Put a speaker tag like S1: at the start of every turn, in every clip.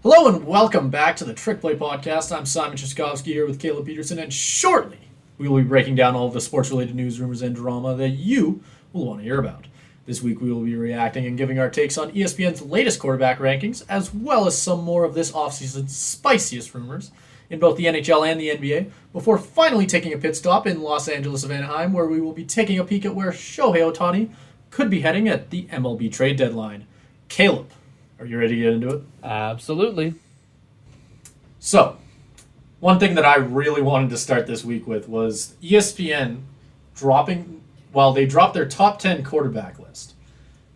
S1: Hello and welcome back to the Trick Play Podcast. I'm Simon Chaskovsky here with Caleb Peterson, and shortly we will be breaking down all of the sports-related news, rumors, and drama that you will want to hear about. This week we will be reacting and giving our takes on ESPN's latest quarterback rankings, as well as some more of this offseason's spiciest rumors in both the NHL and the NBA, before finally taking a pit stop in Los Angeles of Anaheim, where we will be taking a peek at where Shohei Ohtani could be heading at the MLB trade deadline. Caleb, are you ready to get into it?
S2: Absolutely.
S1: So, one thing that I really wanted to start this week with was ESPN they dropped their top 10 quarterback list.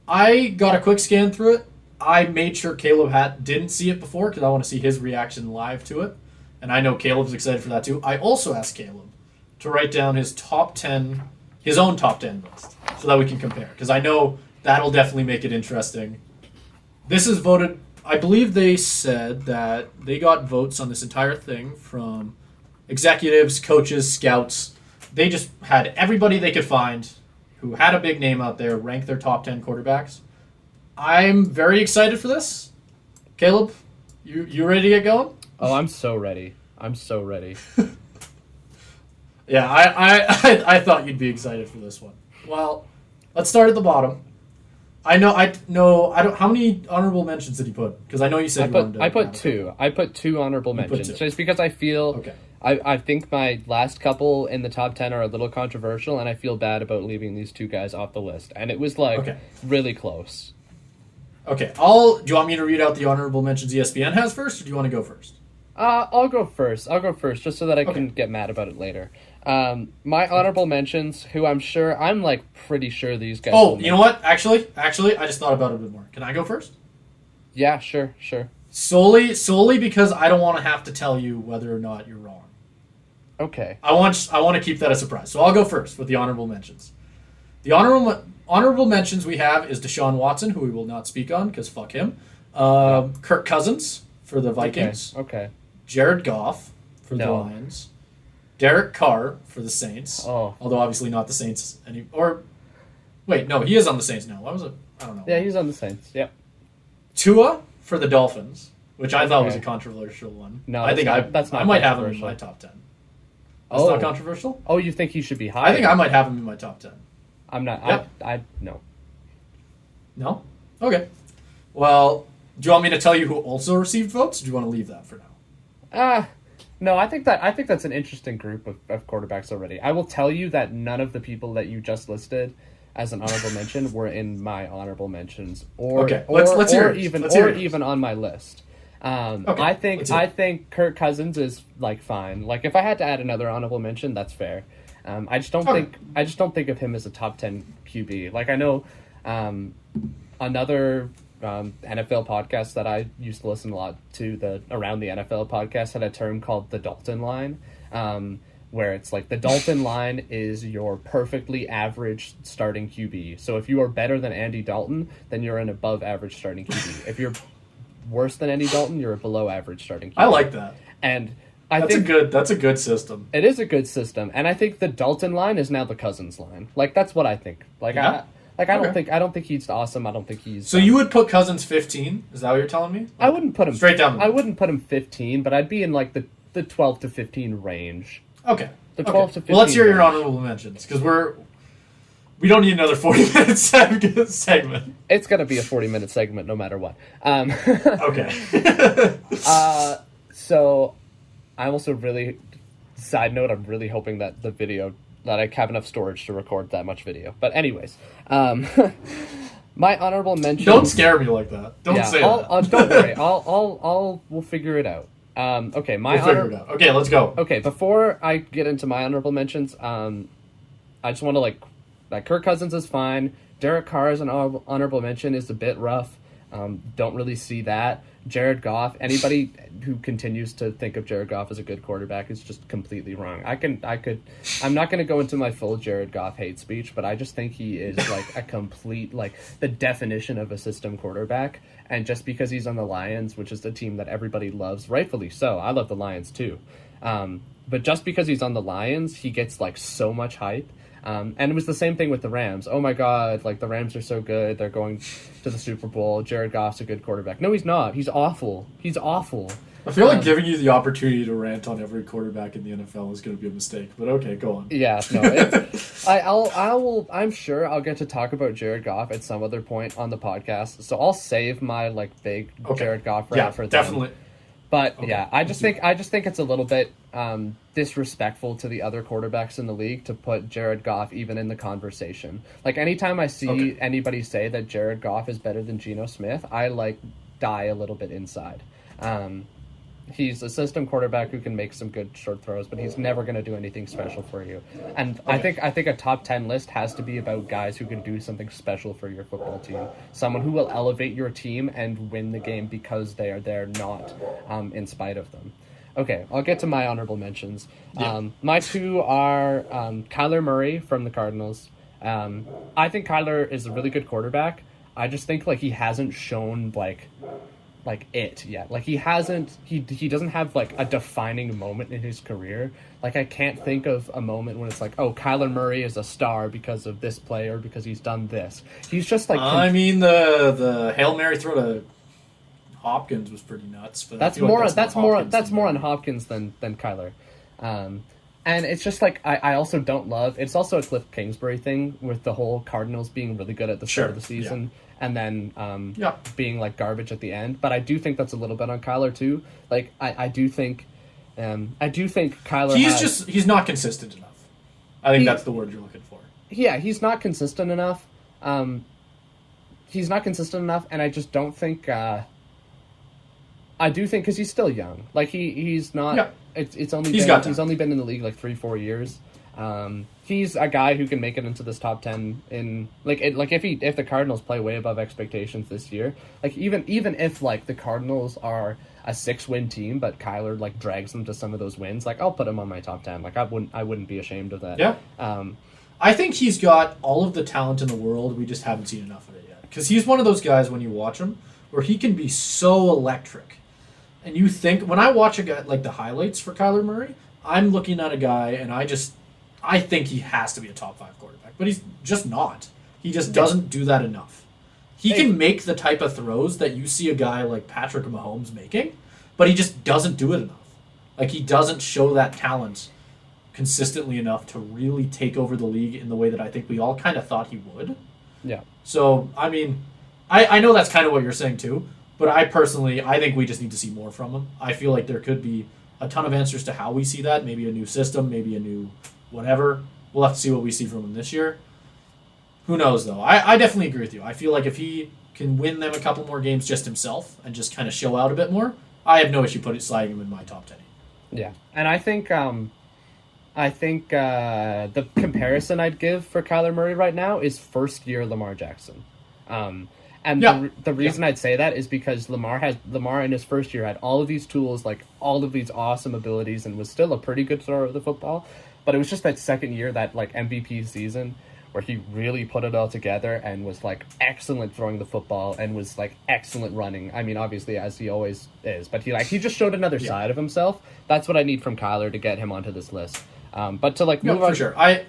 S1: I got a quick scan through it. I made sure Caleb didn't see it before because I want to see his reaction live to it. And I know Caleb's excited for that too. I also asked Caleb to write down his own top 10 list so that we can compare. Because I know that'll definitely make it interesting. This is voted, I believe they said that they got votes on this entire thing from executives, coaches, scouts. They just had everybody they could find who had a big name out there rank their top 10 quarterbacks. I'm very excited for this. Caleb, you ready to get going?
S2: Oh, I'm so ready.
S1: Yeah, I thought you'd be excited for this one. Well, let's start at the bottom. I know. How many honorable mentions did you put? Because I know you said
S2: I put two. I put two honorable mentions just because I feel.
S1: Okay.
S2: I think my last couple in the top 10 are a little controversial, and I feel bad about leaving these two guys off the list. And it was really close.
S1: Okay. Do you want me to read out the honorable mentions ESPN has first, or do you want to go first?
S2: I'll go first, just so that I can get mad about it later. My honorable mentions, who I'm pretty sure these guys...
S1: Oh, you know what? Actually, I just thought about it a bit more. Can I go first?
S2: Yeah, sure.
S1: Solely because I don't want to have to tell you whether or not you're wrong.
S2: Okay.
S1: I want to keep that a surprise. So I'll go first with the honorable mentions. The honorable mentions we have is Deshaun Watson, who we will not speak on because fuck him. Kirk Cousins for the Vikings.
S2: Okay.
S1: Jared Goff for the Lions. Derek Carr for the Saints.
S2: Oh.
S1: Although obviously not the Saints wait, no, he is on the Saints now. Why was it? I don't know.
S2: Yeah, he's on the Saints. Yep.
S1: Tua for the Dolphins, which I thought was a controversial one.
S2: No,
S1: I might have him in my top 10. That's not controversial?
S2: Oh, you think he should be higher?
S1: I think I might have him in my top 10.
S2: I'm not.
S1: Yep.
S2: No.
S1: No? Okay. Well, do you want me to tell you who also received votes, or do you want to leave that for now?
S2: No, I think that's an interesting group of quarterbacks already. I will tell you that none of the people that you just listed as an honorable mention were in my honorable mentions, or even on my list. I think Kirk Cousins is fine. If I had to add another honorable mention, that's fair. I just don't think of him as a top 10 QB. I know another NFL podcast that I used to listen a lot to, the Around the NFL podcast, had a term called the Dalton line, where it's the Dalton line is your perfectly average starting QB. So if you are better than Andy Dalton, then you're an above average starting QB. If you're worse than Andy Dalton, you're a below average starting QB.
S1: I like that.
S2: And
S1: that's a good system.
S2: It is a good system, and I think the Dalton line is now the Cousins line. That's what I think. I don't think he's awesome. I don't think he's.
S1: So you would put Cousins 15? Is that what you're telling me?
S2: I wouldn't put him
S1: straight down.
S2: I wouldn't put him 15, but I'd be in the 12 to 15 range.
S1: Okay.
S2: The 12 to 15.
S1: Well, let's hear your honorable mentions because we don't need another 40-minute segment.
S2: It's gonna be a 40-minute segment no matter what.
S1: Okay.
S2: So I'm also side note, I'm really hoping that that I have enough storage to record that much video. But anyways, my honorable mention.
S1: Don't scare me like that. Don't say that.
S2: Don't worry. We'll figure it out. Okay,
S1: we'll figure it out. Okay, let's go.
S2: Okay, before I get into my honorable mentions, I just want to Kirk Cousins is fine. Derek Carr as an honorable mention is a bit rough. Don't really see that. Jared Goff, anybody who continues to think of Jared Goff as a good quarterback is just completely wrong. I'm not going to go into my full Jared Goff hate speech, but I just think he is a complete, the definition of a system quarterback. And just because he's on the Lions, which is the team that everybody loves, rightfully so. I love the Lions too. But just because he's on the Lions, he gets so much hype. And it was the same thing with the Rams. Oh my God, like the Rams are so good. They're going to the Super Bowl. Jared Goff's a good quarterback. No, he's not. He's awful. He's awful.
S1: I feel like giving you the opportunity to rant on every quarterback in the NFL is going to be a mistake, but okay, go on.
S2: Yeah, no, I'm sure I'll get to talk about Jared Goff at some other point on the podcast, so I'll save my like big Jared Goff rant for
S1: definitely.
S2: Them. But yeah, I just think it's a little bit disrespectful to the other quarterbacks in the league to put Jared Goff even in the conversation. Like anytime I see anybody say that Jared Goff is better than Geno Smith, I like die a little bit inside. He's a system quarterback who can make some good short throws, but he's never going to do anything special for you. And I think a top 10 list has to be about guys who can do something special for your football team. Someone who will elevate your team and win the game because they are there, not in spite of them. Okay, I'll get to my honorable mentions.
S1: Yeah.
S2: My two are Kyler Murray from the Cardinals. I think Kyler is a really good quarterback. I just think like he hasn't shown like it yet. Like he doesn't have like a defining moment in his career. Like I can't think of a moment when it's like, oh, Kyler Murray is a star because of this play or because he's done this. He's just like
S1: I mean the Hail Mary throw to Hopkins was pretty nuts, but
S2: that's more on Hopkins than Kyler. And it's just like I also don't love. It's also a Cliff Kingsbury thing with the whole Cardinals being really good at the start of the season. Yeah. And then being like garbage at the end, but I do think that's a little bit on Kyler too. Like I do think Kyler.
S1: He's not consistent enough. I think that's the word you're looking for.
S2: Yeah, he's not consistent enough. And I just don't think. I do think because he's still young. Like he's not. Yeah. He's only been in the league like 3-4 years. He's a guy who can make it into this top 10 in if the Cardinals play way above expectations this year, like even if like the Cardinals are a 6-win team, but Kyler like drags them to some of those wins, like I'll put him on my top 10. Like I wouldn't be ashamed of that.
S1: Yeah. I think he's got all of the talent in the world. We just haven't seen enough of it yet. Because he's one of those guys when you watch him where he can be so electric, and you think when I watch a guy like the highlights for Kyler Murray, I'm looking at a guy and I think he has to be a top 5 quarterback, but he's just not. He just doesn't do that enough. He can make the type of throws that you see a guy like Patrick Mahomes making, but he just doesn't do it enough. Like he doesn't show that talent consistently enough to really take over the league in the way that I think we all kind of thought he would.
S2: Yeah.
S1: So, I mean, I know that's kind of what you're saying too, but I think we just need to see more from him. I feel like there could be a ton of answers to how we see that. Maybe a new system, maybe a new whatever. We'll have to see what we see from him this year. Who knows, though? I definitely agree with you. I feel like if he can win them a couple more games just himself and just kind of show out a bit more, I have no issue sliding him in my top 10.
S2: Yeah, and I think the comparison I'd give for Kyler Murray right now is first-year Lamar Jackson. The reason I'd say that is because Lamar in his first year had all of these tools, like all of these awesome abilities, and was still a pretty good thrower of the football. But it was just that second year, that like MVP season, where he really put it all together and was like excellent throwing the football and was like excellent running. I mean, obviously as he always is, but he just showed another side of himself. That's what I need from Kyler to get him onto this list. But to like move on,
S1: for sure. I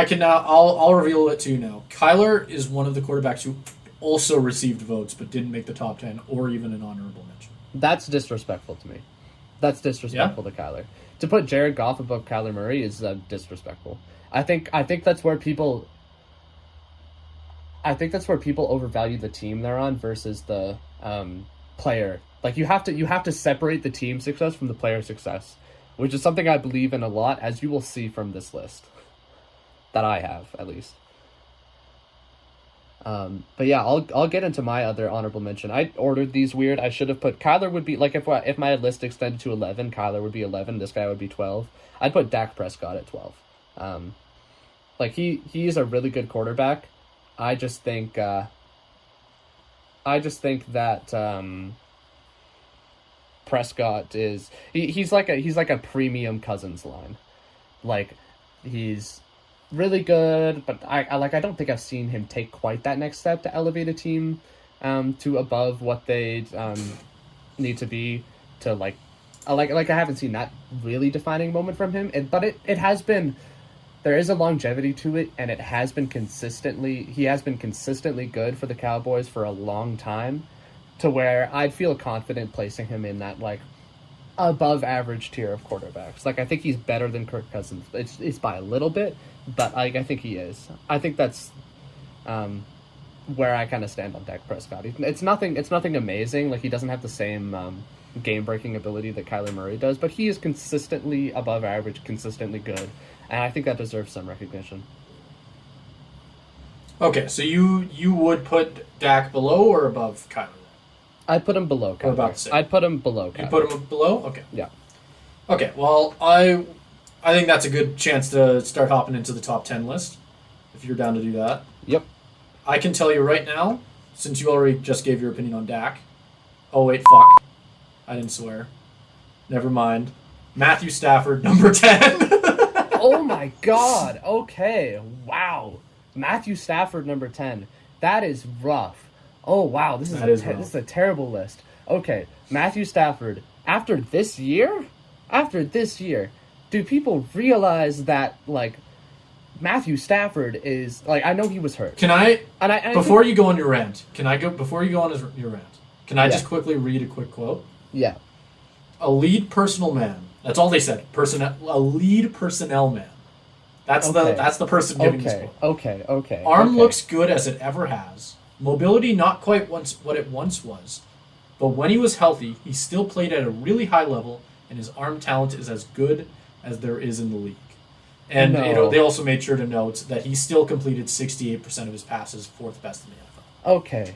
S1: can now. I'll reveal it to you now. Kyler is one of the quarterbacks who also received votes but didn't make the top 10 or even an honorable mention.
S2: That's disrespectful to me. That's disrespectful to Kyler. To put Jared Goff above Kyler Murray is disrespectful. I think that's where people overvalue the team they're on versus the player. Like you have to separate the team success from the player success, which is something I believe in a lot, as you will see from this list that I have at least. But yeah, I'll get into my other honorable mention. I ordered these weird. I should have put Kyler would be like if my list extended to 11, Kyler would be 11. This guy would be 12. I'd put Dak Prescott at 12. Like he is a really good quarterback. I just think that Prescott is he's like a premium Cousins line. Like he's really good, but I don't think I've seen him take quite that next step to elevate a team to above what they need to be to like I haven't seen that really defining moment from him. But it has been there is a longevity to it, and it has been he has been consistently good for the Cowboys for a long time, to where I'd feel confident placing him in that, like, above average tier of quarterbacks. Like, I think he's better than Kirk Cousins. It's by a little bit, but I think he is. I think that's where I kind of stand on Dak Prescott. It's nothing amazing. Like, he doesn't have the same game-breaking ability that Kyler Murray does, but he is consistently above average, consistently good, and I think that deserves some recognition.
S1: Okay, so you would put Dak below or above Kyler?
S2: I'd put him below Kyler.
S1: Or about the same?
S2: I'd put him below Kyler.
S1: You put him below? Okay.
S2: Yeah.
S1: Okay, well, I think that's a good chance to start hopping into the top 10 list, if you're down to do that.
S2: Yep.
S1: I can tell you right now, since you already just gave your opinion on Dak. Oh, wait, fuck. I didn't swear. Never mind. Matthew Stafford, number 10.
S2: Oh my god. Okay. Wow. Matthew Stafford, number 10. That is rough. Oh, wow. This is a terrible list. Okay. Matthew Stafford. After this year, do people realize that, like, Matthew Stafford is, like, I know he was hurt.
S1: Can I, before you go on your rant, before you go on your rant, can I just quickly read a quick quote?
S2: Yeah.
S1: A lead personal man. That's all they said. A lead personnel man. That's the person giving this quote.
S2: Okay.
S1: Arm looks good as it ever has. Mobility not quite what it once was. But when he was healthy, he still played at a really high level, and his arm talent is as good as there is in the league. And they also made sure to note that he still completed 68% of his passes, fourth best in the NFL.
S2: Okay.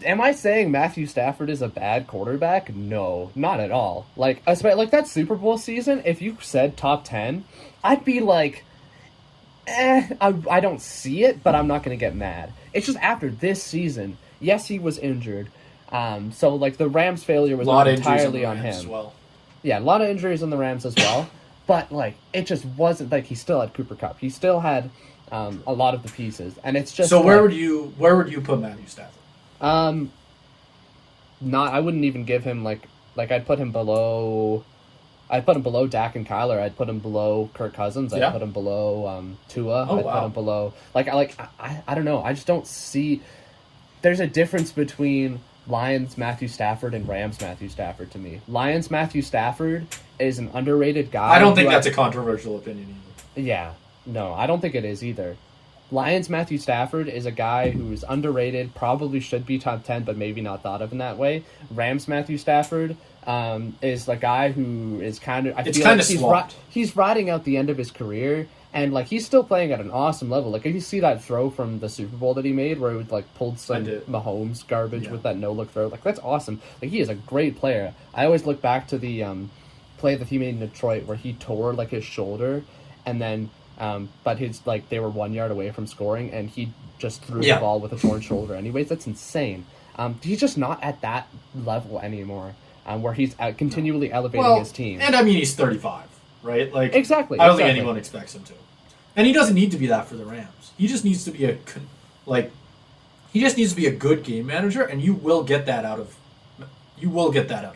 S2: Am I saying Matthew Stafford is a bad quarterback? No, not at all. Like that Super Bowl season, if you said top 10, I'd be like, I don't see it, but I'm not going to get mad. It's just after this season, yes, he was injured. So, like, the Rams' failure was not entirely on him. As well. Yeah, a lot of injuries on the Rams as well. But, like, it just wasn't, like, he still had Cooper Kupp. He still had a lot of the pieces. And it's just...
S1: So where would you put Matthew Stafford?
S2: I wouldn't even give him, like I'd put him below Dak and Kyler. I'd put him below Kirk Cousins. I'd put him below Tua. Put him below... I don't know. I just don't see... There's a difference between Lions Matthew Stafford and Rams Matthew Stafford to me. Lions Matthew Stafford is an underrated guy.
S1: I don't think that's a controversial opinion either.
S2: Yeah. No, I don't think it is either. Lions Matthew Stafford is a guy who's underrated, probably should be top 10, but maybe not thought of in that way. Rams Matthew Stafford is a guy who is kind of... He's riding out the end of his career, and, like, he's still playing at an awesome level. Like, if you see that throw from the Super Bowl that he made, where he, like, pulled some Mahomes garbage with that no-look throw, like, that's awesome. Like, he is a great player. I always look back to the play that he made in Detroit, where he tore, like, his shoulder, and then... but his, like, they were 1 yard away from scoring, and he just threw the ball with a torn shoulder. Anyways, that's insane. He's just not at that level anymore, where he's continually elevating his team.
S1: And I mean, he's 35, right? Like,
S2: exactly.
S1: I don't think anyone expects him to. And he doesn't need to be that for the Rams. He just needs to be a good game manager, and you will get that out of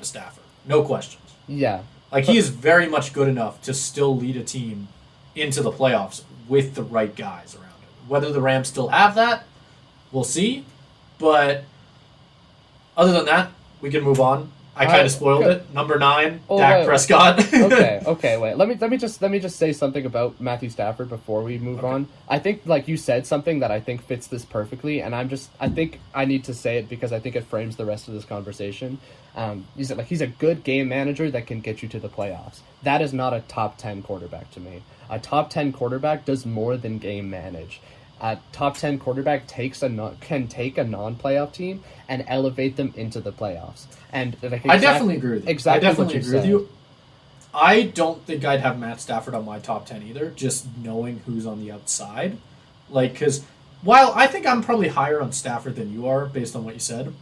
S1: Stafford, no questions.
S2: Yeah,
S1: he is very much good enough to still lead a team into the playoffs with the right guys around him. Whether the Rams still have that, we'll see. But other than that, we can move on. I kind of spoiled it. Number 9, Dak Prescott.
S2: Okay. Wait. Let me just say something about Matthew Stafford before we move on. I think, like, you said something that I think fits this perfectly, and I think I need to say it because I think it frames the rest of this conversation. He's a good game manager that can get you to the playoffs. That is not a top 10 quarterback to me. A top 10 quarterback does more than game manage. A top 10 quarterback can take a non-playoff team and elevate them into the playoffs. And
S1: I definitely agree with you.
S2: Exactly.
S1: I definitely agree with you. I don't think I'd have Matt Stafford on my top 10 either, just knowing who's on the outside. Because while I think I'm probably higher on Stafford than you are, based on what you said,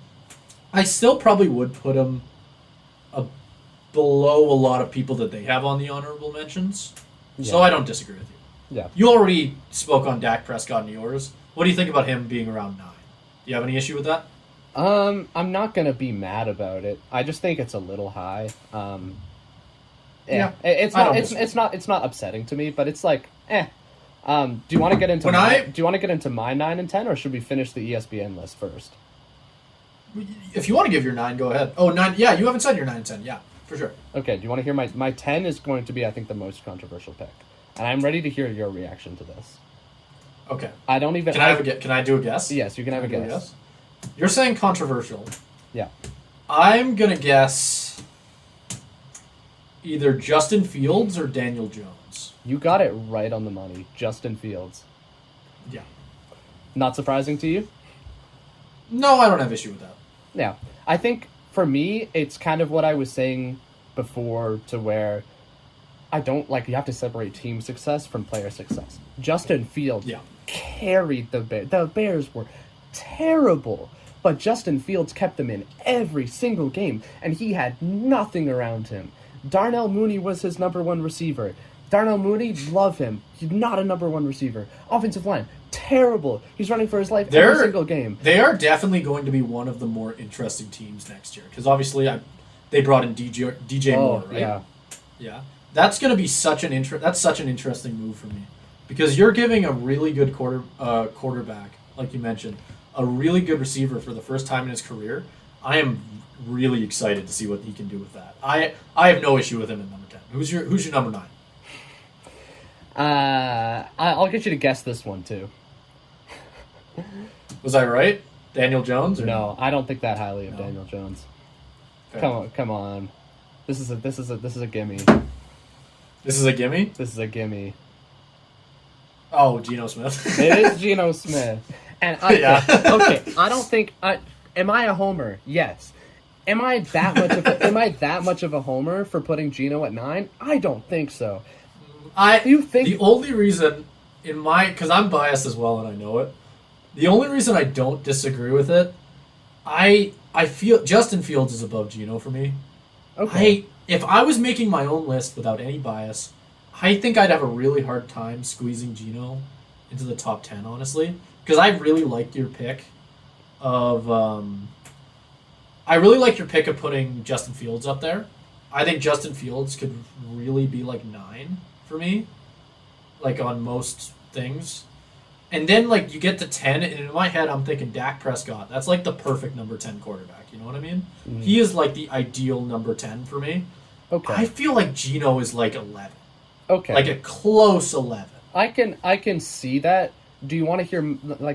S1: I still probably would put him below a lot of people that they have on the honorable mentions. Yeah. So I don't disagree with you.
S2: Yeah.
S1: You already spoke on Dak Prescott in yours. What do you think about him being around 9? Do you have any issue with that? I'm
S2: not going to be mad about it. I just think it's a little high.
S1: Yeah.
S2: It's not upsetting to me, but it's like, eh. Do you want to get into my 9 and 10, or should we finish the ESPN list first?
S1: If you want to give your 9, go ahead. Oh, 9. Yeah, you haven't said your 9 and 10. Yeah, for sure.
S2: Okay, do you want to hear my 10 is going to be, I think, the most controversial pick. And I'm ready to hear your reaction to this.
S1: Okay.
S2: I don't even...
S1: Can I do a guess?
S2: Yes, you can have a guess.
S1: You're saying controversial.
S2: Yeah.
S1: I'm going to guess either Justin Fields or Daniel Jones.
S2: You got it right on the money. Justin Fields.
S1: Yeah.
S2: Not surprising to you?
S1: No, I don't have issue with that.
S2: Yeah. I think, for me, it's kind of what I was saying before, to where I don't, you have to separate team success from player success. Justin Fields carried the Bears. The Bears were terrible, but Justin Fields kept them in every single game, and he had nothing around him. Darnell Mooney was his number one receiver. Darnell Mooney, love him. He's not a number one receiver. Offensive line, terrible. He's running for his life every single game.
S1: They are definitely going to be one of the more interesting teams next year, because obviously they brought in DJ Moore, right? Yeah. That's going to be such an interesting move for me, because you're giving a really good quarterback, like you mentioned, a really good receiver for the first time in his career. I am really excited to see what he can do with that. I have no issue with him in number 10. Who's your number 9?
S2: I'll get you to guess this one too.
S1: Was I right? Daniel Jones?
S2: No, I don't think that highly of Daniel Jones.
S1: Okay.
S2: Come on. This is a gimme.
S1: This is a gimme?
S2: This is a gimme.
S1: Oh, Geno Smith.
S2: It is Geno Smith. And okay, I don't think am I a homer? Yes. Am I that much of a homer for putting Geno at 9? I don't think so.
S1: The only reason because I'm biased as well and I know it. The only reason I don't disagree with it, I feel Justin Fields is above Geno for me.
S2: Okay.
S1: If I was making my own list without any bias, I think I'd have a really hard time squeezing Geno into the top 10, honestly, because I really like your pick of putting Justin Fields up there. I think Justin Fields could really be 9 for me, on most things. And then, you get to 10, and in my head, I'm thinking Dak Prescott. That's, the perfect number 10 quarterback. You know what I mean? Mm. He is, the ideal number 10 for me.
S2: Okay.
S1: I feel like Geno is, 11.
S2: Okay.
S1: A close 11.
S2: I can see that. Do you want to hear,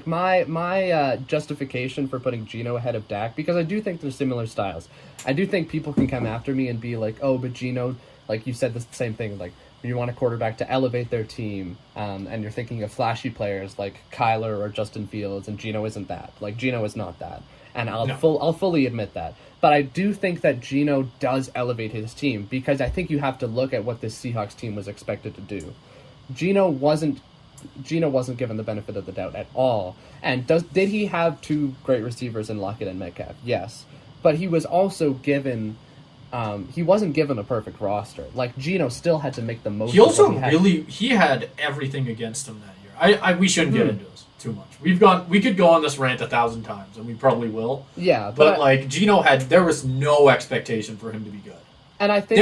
S2: my justification for putting Geno ahead of Dak? Because I do think they're similar styles. I do think people can come after me and be like, oh, but Geno, you said the same thing, you want a quarterback to elevate their team, and you're thinking of flashy players like Kyler or Justin Fields, and Geno isn't that. Geno is not that, and I'll fully admit that. But I do think that Geno does elevate his team, because I think you have to look at what this Seahawks team was expected to do. Geno wasn't given the benefit of the doubt at all. And did he have 2 great receivers in Lockett and Metcalf? Yes, but he was also given. He wasn't given a perfect roster. Geno still had to make the most.
S1: He had everything against him that year. We shouldn't get into this too much. We could go on this rant 1,000 times, and we probably will.
S2: Yeah,
S1: but Geno there was no expectation for him to be good.
S2: And I think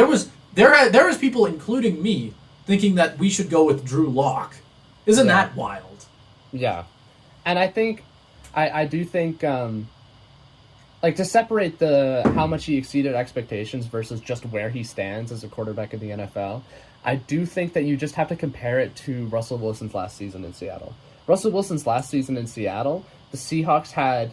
S1: there was people, including me, thinking that we should go with Drew Lock. Isn't that wild?
S2: Yeah, and I think I do think. To separate how much he exceeded expectations versus just where he stands as a quarterback in the NFL, I do think that you just have to compare it to Russell Wilson's last season in Seattle. Russell Wilson's last season in Seattle, the Seahawks had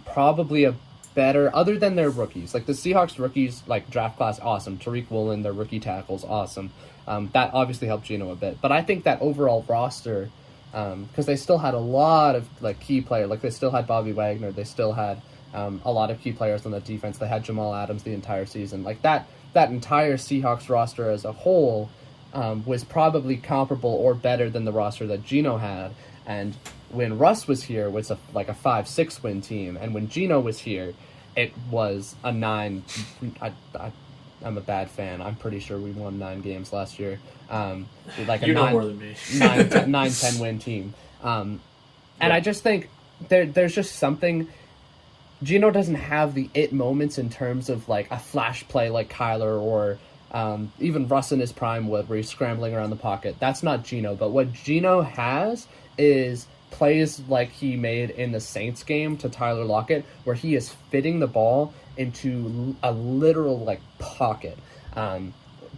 S2: probably a better, other than their rookies. The Seahawks rookies, draft class, awesome. Tariq Woolen, their rookie tackles, awesome. That obviously helped Geno a bit. But I think that overall roster, because they still had a lot of key players. They still had Bobby Wagner. They still had a lot of key players on the defense. They had Jamal Adams the entire season. That entire Seahawks roster as a whole was probably comparable or better than the roster that Geno had. And when Russ was here, it was a 5-6 win team. And when Geno was here, it was a 9. I'm a bad fan. I'm pretty sure we won 9 games last year.
S1: Know more than me.
S2: 9-10 win team. And I just think there's just something. Geno doesn't have the it moments in terms of a flash play like Kyler or Even Russ in his prime where he's scrambling around the pocket. That's not Geno, but what Geno has is plays like he made in the Saints game to Tyler Lockett, where he is fitting the ball into a literal like pocket.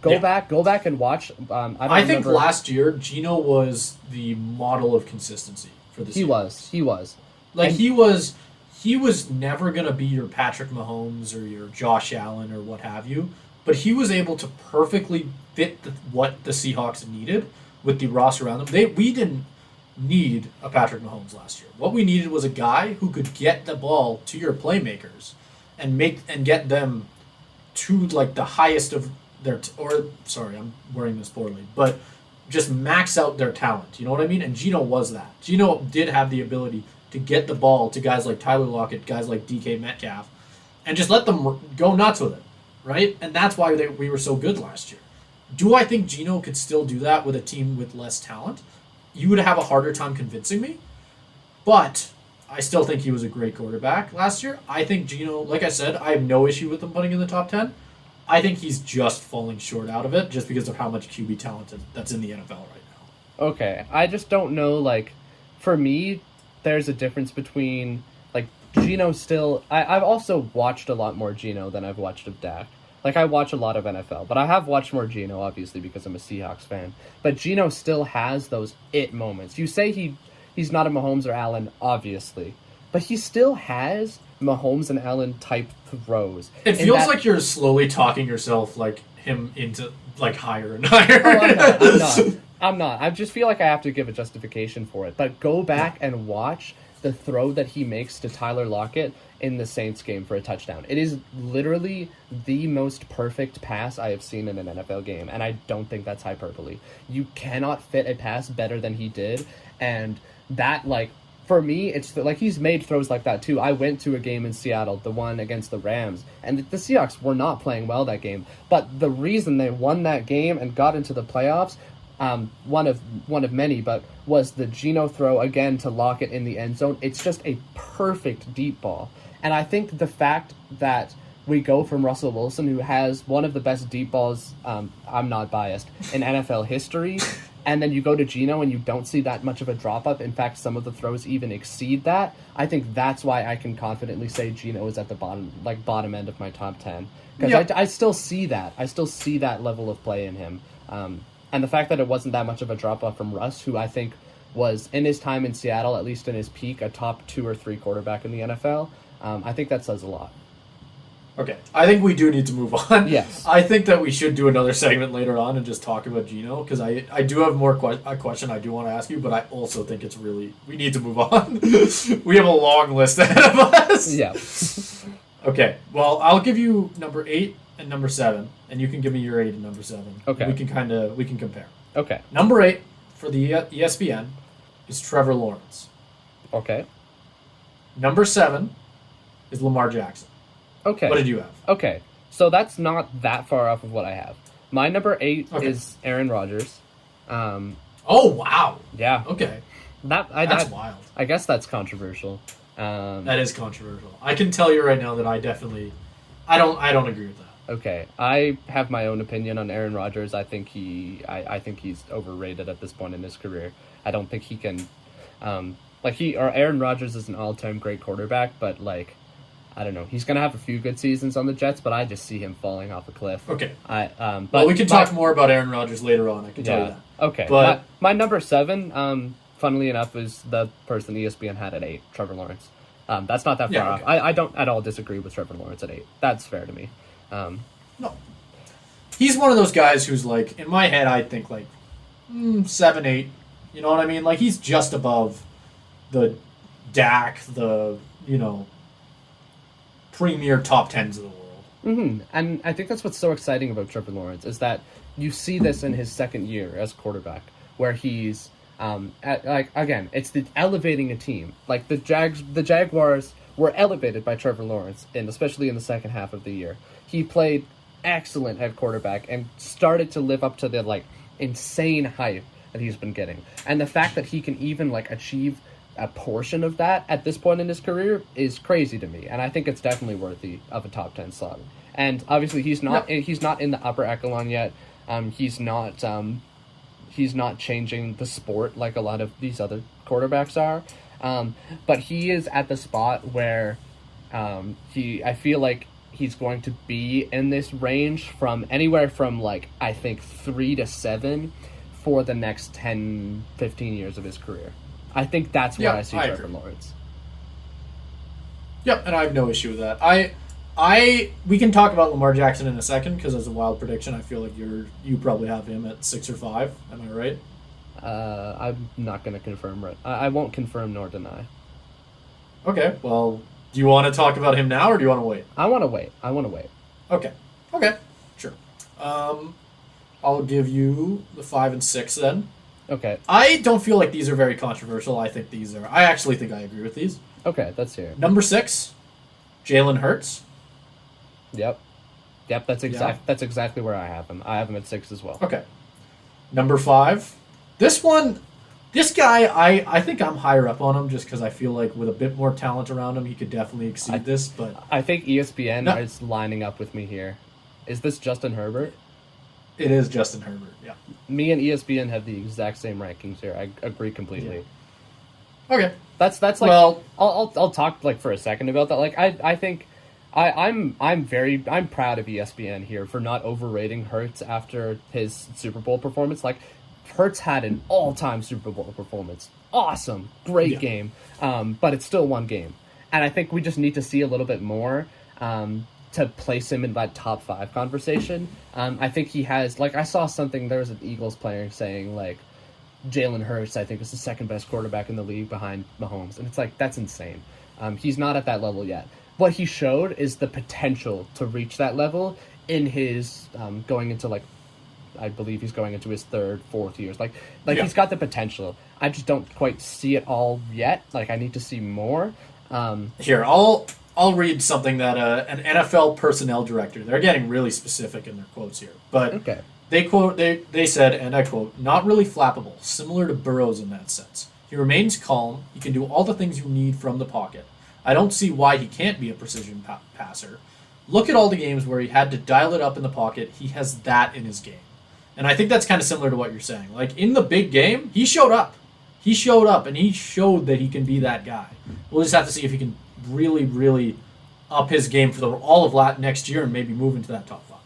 S2: Go back and watch.
S1: I think last year Geno was the model of consistency for the Seahawks.
S2: He was.
S1: Like, he was never going to be your Patrick Mahomes or your Josh Allen or what have you, but he was able to perfectly fit what the Seahawks needed with the roster around them. We didn't need a Patrick Mahomes last year. What we needed was a guy who could get the ball to your playmakers and get them to like the highest of their sorry, I'm wording this poorly, but just max out their talent. You know what I mean? And Geno was that. Geno did have the ability to get the ball to guys like Tyler Lockett, guys like DK Metcalf, and just let them go nuts with it, right? And that's why we were so good last year. Do I think Geno could still do that with a team with less talent? You would have a harder time convincing me, but I still think he was a great quarterback last year. I think Geno, like I said, I have no issue with him putting in the top 10. I think he's just falling short out of it just because of how much QB talent that's in the NFL right now.
S2: Okay, I just don't know, like, for me, there's a difference between, like, Geno still... I've also watched a lot more Geno than I've watched of Dak. Like, I watch a lot of NFL, but I have watched more Geno, obviously, because I'm a Seahawks fan. But Geno still has those it moments. You say he's not a Mahomes or Allen, obviously, but he still has Mahomes and Allen type throws.
S1: It feels like you're slowly talking yourself, like, him into, like, higher and higher.
S2: Oh, I'm not. I just feel like I have to give a justification for it. But go back and watch the throw that he makes to Tyler Lockett in the Saints game for a touchdown. It is literally the most perfect pass I have seen in an NFL game, and I don't think that's hyperbole. You cannot fit a pass better than he did, and that, like, for me, it's like he's made throws like that too. I went to a game in Seattle, the one against the Rams, and the Seahawks were not playing well that game, but the reason they won that game and got into the playoffs, one of many, but was the Geno throw again to Lockett in the end zone. It's just a perfect deep ball. And I think the fact that we go from Russell Wilson, who has one of the best deep balls, I'm not biased, in NFL history, and then you go to Geno and you don't see that much of a drop-off. In fact, some of the throws even exceed that. I think that's why I can confidently say Geno is at the bottom end of my top 10. Because I still see that. I still see that level of play in him. And the fact that it wasn't that much of a drop-off from Russ, who I think was, in his time in Seattle, at least in his peak, a top 2 or 3 quarterback in the NFL, I think that says a lot.
S1: Okay, I think we do need to move on.
S2: Yes.
S1: I think that we should do another segment later on and just talk about Geno, because I do have a question I do want to ask you, but I also think it's really... We need to move on. We have a long list ahead of us.
S2: Yeah.
S1: Okay, well, I'll give you number 8 and number 7, and you can give me your 8 and number 7.
S2: Okay.
S1: We can compare.
S2: Okay.
S1: Number 8 for the ESPN is Trevor Lawrence.
S2: Okay.
S1: Number 7 is Lamar Jackson.
S2: Okay.
S1: What did you have?
S2: Okay. So that's not that far off of what I have. My number 8 is Aaron Rodgers.
S1: Oh, wow.
S2: Yeah.
S1: Okay.
S2: That's
S1: wild.
S2: I guess that's controversial.
S1: That is controversial. I can tell you right now that I don't agree with that.
S2: Okay. I have my own opinion on Aaron Rodgers. I think he's overrated at this point in his career. I don't think he can Aaron Rodgers is an all-time great quarterback, but like, I don't know. He's going to have a few good seasons on the Jets, but I just see him falling off a cliff.
S1: Okay.
S2: But
S1: we can talk more about Aaron Rodgers later on. I can tell you that.
S2: Okay.
S1: But
S2: my number 7, funnily enough, is the person ESPN had at 8, Trevor Lawrence. That's not that far off. I don't at all disagree with Trevor Lawrence at 8. That's fair to me.
S1: No. He's one of those guys who's like, in my head, I think like 7, 8. You know what I mean? Like, he's just above the Dak, the, premier top 10s of the world.
S2: Mm-hmm. And I think that's what's so exciting about Trevor Lawrence is that you see this in his second year as quarterback, where he's it's the elevating a team. Like the Jaguars were elevated by Trevor Lawrence, and especially in the second half of the year, he played excellent at quarterback and started to live up to the insane hype that he's been getting. And the fact that he can even achieve a portion of that at this point in his career is crazy to me, and I think it's definitely worthy of a top 10 slot. And obviously he's not in the upper echelon yet. He's not changing the sport like a lot of these other quarterbacks are. But he is at the spot where I feel like he's going to be in this range from anywhere from like I think 3 to 7 for the next 10, 15 years of his career. I think that's where I see Trevor Lawrence.
S1: Yep, and I have no issue with that. We can talk about Lamar Jackson in a second because as a wild prediction, I feel like you probably have him at 6 or 5. Am I right?
S2: I'm not going to confirm. I won't confirm nor deny.
S1: Okay, well, do you want to talk about him now or do you want to wait?
S2: I want to wait.
S1: Okay, sure. I'll give you the 5 and 6 then.
S2: Okay.
S1: I don't feel like these are very controversial. I actually think I agree with these.
S2: Okay, let's hear it.
S1: Number 6, Jalen Hurts.
S2: Yep, that's exactly where I have him. I have him at 6 as well.
S1: Okay. Number 5, this guy, I think I'm higher up on him just because I feel like with a bit more talent around him, he could definitely exceed this. But
S2: I think ESPN is lining up with me here. Is this Justin Herbert?
S1: It is Justin Herbert, yeah.
S2: Me and ESPN have the exact same rankings here. I agree completely.
S1: Yeah. Okay.
S2: That's like, well, I'll talk like for a second about that. Like I think I'm proud of ESPN here for not overrating Hurts after his Super Bowl performance. Like Hurts had an all-time Super Bowl performance. Awesome, great game. But it's still one game. And I think we just need to see a little bit more to place him in that top 5 conversation. I think he has, like, I saw something, there was an Eagles player saying, like, Jalen Hurts, I think, is the second best quarterback in the league behind Mahomes. And it's like, that's insane. He's not at that level yet. What he showed is the potential to reach that level in his going into, like, I believe he's going into his 3rd, 4th years. Like he's got the potential. I just don't quite see it all yet. Like, I need to see more.
S1: Here, I'll read something that an NFL personnel director, they're getting really specific in their quotes here, but they said, and I quote, "Not really flappable, similar to Burrows in that sense. He remains calm, he can do all the things you need from the pocket. I don't see why he can't be a precision passer. Look at all the games where he had to dial it up in the pocket, he has that in his game." And I think that's kind of similar to what you're saying. Like, in the big game, he showed up. He showed up, and he showed that he can be that guy. We'll just have to see if he can really, really up his game for all of next year and maybe move into that top 5.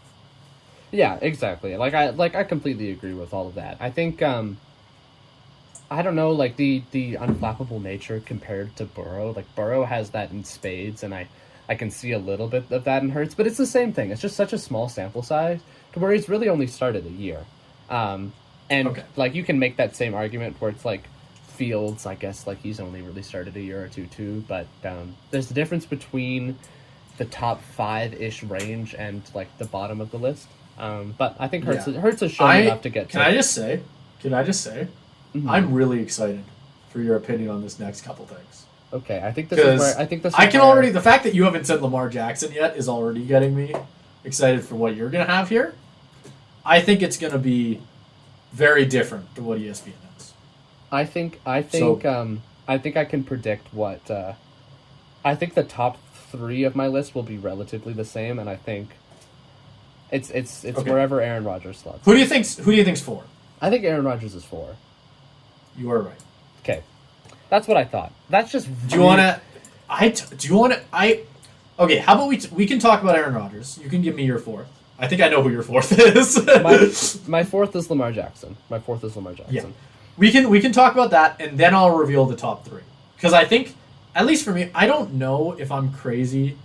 S2: Yeah, exactly. I completely agree with all of that. I think I don't know, like the unflappable nature compared to Burrow. Like Burrow has that in spades, and I can see a little bit of that in Hurts, but it's the same thing. It's just such a small sample size to where he's really only started a year. Like you can make that same argument where it's like Fields, I guess, like he's only really started a year or two too, but there's the difference between the top 5-ish range and like the bottom of the list. But I think Hurts has shown enough to get.
S1: Can I just say, mm-hmm. I'm really excited for your opinion on this next couple things.
S2: Okay, I think this is where
S1: already, the fact that you haven't said Lamar Jackson yet is already getting me excited for what you're gonna have here. I think it's gonna be very different to what ESPN is.
S2: I think I can predict what. I think the top 3 of my list will be relatively the same, and I think it's wherever Aaron Rodgers slots.
S1: Who do you think's 4?
S2: I think Aaron Rodgers is 4.
S1: You are right.
S2: Okay, that's what I thought. That's just.
S1: Do you want to? Okay, how about we can talk about Aaron Rodgers. You can give me your 4th. I think I know who your 4th is.
S2: my 4th is Lamar Jackson.
S1: Yeah. We can talk about that, and then I'll reveal the top 3. Because I think, at least for me, I don't know if I'm crazy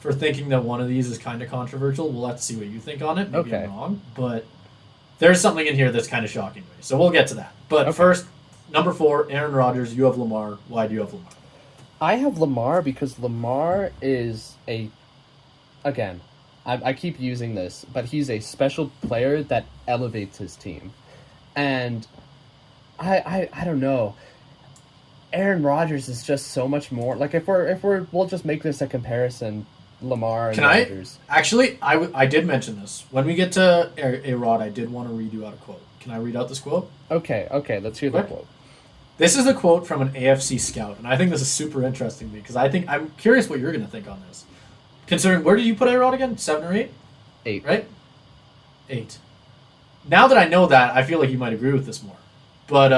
S1: for thinking that one of these is kind of controversial. We'll have to see what you think on it. Maybe I'm wrong, but there's something in here that's kind of shocking to me. So we'll get to that. But first, number 4, Aaron Rodgers. You have Lamar. Why do you have Lamar?
S2: I have Lamar because Lamar is again, I keep using this, but he's a special player that elevates his team. And I don't know. Aaron Rodgers is just so much more. Like we'll just make this a comparison. Lamar and Rodgers.
S1: Actually, I did mention this when we get to A-Rod. I did want to read you out a quote. Can I read out this quote?
S2: Okay. Let's hear the quote.
S1: This is a quote from an AFC scout, and I think this is super interesting to me because I'm curious what you're going to think on this. Considering, where did you put A-Rod again? 7 or 8?
S2: 8.
S1: Right? 8. Now that I know that, I feel like you might agree with this more. But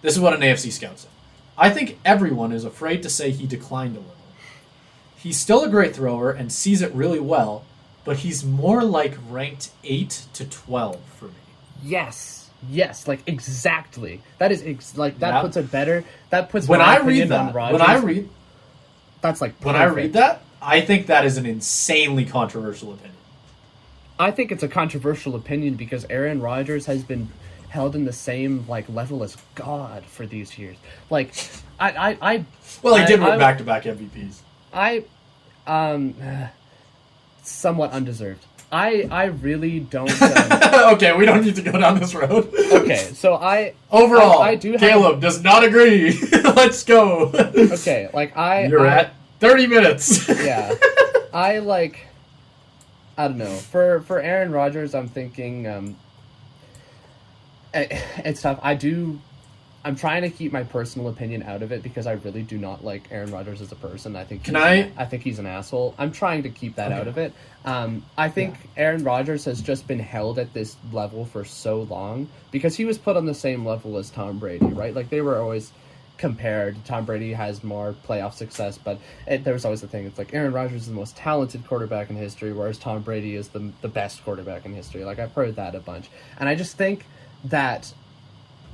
S1: this is what an AFC scout said. I think everyone is afraid to say he declined a little. He's still a great thrower and sees it really well, but he's more like ranked 8 to 12 for me.
S2: Yes, like exactly. That is that
S1: Yeah.
S2: puts it better. That puts
S1: When
S2: my
S1: I
S2: opinion
S1: read
S2: on
S1: that,
S2: Rodgers. That's like perfect.
S1: when I read that, I think that is an insanely controversial opinion.
S2: I think it's a controversial opinion because Aaron Rodgers has been held in the same like level as God for these years. Like,
S1: Well, he did win back-to-back MVPs.
S2: Somewhat undeserved. I really don't.
S1: Okay, we don't need to go down this road.
S2: Okay, so
S1: overall,
S2: I do have,
S1: Caleb does not agree. Let's go.
S2: Okay, like
S1: You're at 30 minutes.
S2: Yeah, I don't know. For Aaron Rodgers, I'm thinking it's tough. I'm trying to keep my personal opinion out of it because I really do not like Aaron Rodgers as a person. I think I think he's an asshole. I'm trying to keep that out of it. I think Aaron Rodgers has just been held at this level for so long because he was put on the same level as Tom Brady, right? Like they were always compared. Tom Brady has more playoff success, but there was always the thing. It's like Aaron Rodgers is the most talented quarterback in history, whereas Tom Brady is the best quarterback in history. Like I've heard that a bunch, and I just think that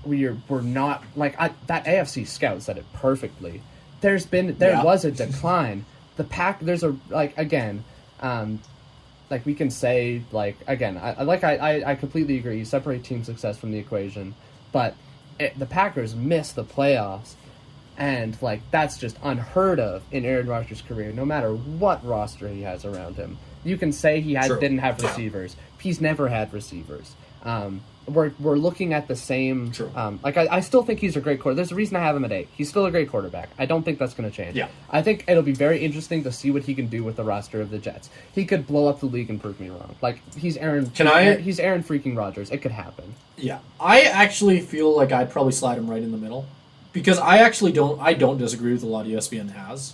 S2: we're not like that AFC scout said it perfectly. There was a decline. There's a like we can say like again I completely agree. You separate team success from the equation, but the Packers missed the playoffs, and like that's just unheard of in Aaron Rodgers' career. No matter what roster he has around him, you can say he didn't have receivers. He's never had receivers. We're looking at the same. I still think he's a great quarterback. There's a reason I have him at 8. He's still a great quarterback. I don't think that's going to change.
S1: Yeah.
S2: I think it'll be very interesting to see what he can do with the roster of the Jets. He could blow up the league and prove me wrong. Like he's Aaron. He's Aaron freaking Rodgers. It could happen.
S1: Yeah, I actually feel like I'd probably slide him right in the middle because I don't disagree with a lot ESPN has.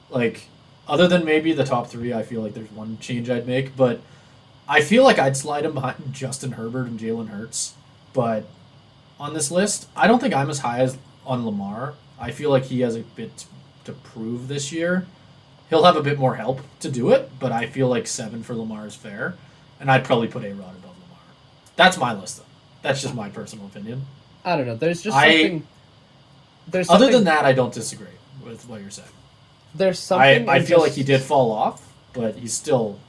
S1: Like, other than maybe the top 3, I feel like there's one change I'd make, but I feel like I'd slide him behind Justin Herbert and Jalen Hurts. But on this list, I don't think I'm as high as on Lamar. I feel like he has a bit to prove this year. He'll have a bit more help to do it, but I feel like 7 for Lamar is fair, and I'd probably put A-Rod above Lamar. That's my list, though. That's just my personal opinion.
S2: I don't know. There's something.
S1: Other than that, I don't disagree with what you're saying.
S2: There's something.
S1: I feel like he did fall off, but he's still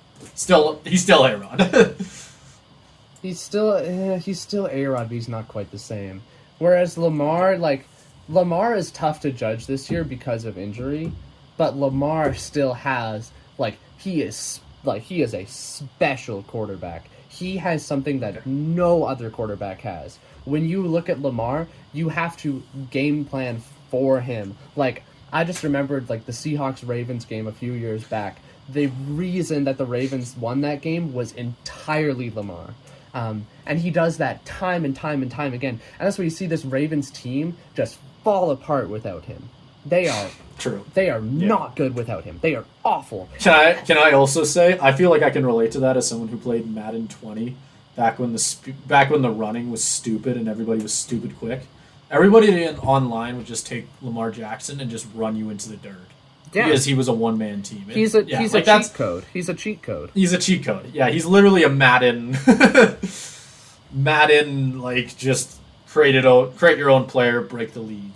S1: A-Rod.
S2: He's still A-Rod, but he's not quite the same. Whereas Lamar is tough to judge this year because of injury, but Lamar still has he is a special quarterback. He has something that no other quarterback has. When you look at Lamar, you have to game plan for him. Like I just remembered the Seahawks-Ravens game a few years back. The reason that the Ravens won that game was entirely Lamar. And he does that time and time and time again. And that's why you see this Ravens team just fall apart without him. They are
S1: true.
S2: They are not good without him. They are awful.
S1: Can I also say I feel like I can relate to that as someone who played Madden 20 back when the running was stupid and everybody was stupid quick. Everybody online would just take Lamar Jackson and just run you into the dirt. Yeah. Because he was a one-man team.
S2: He's a cheat code. He's a cheat code.
S1: He's a cheat code. Yeah, he's literally a Madden just create your own player, break the league.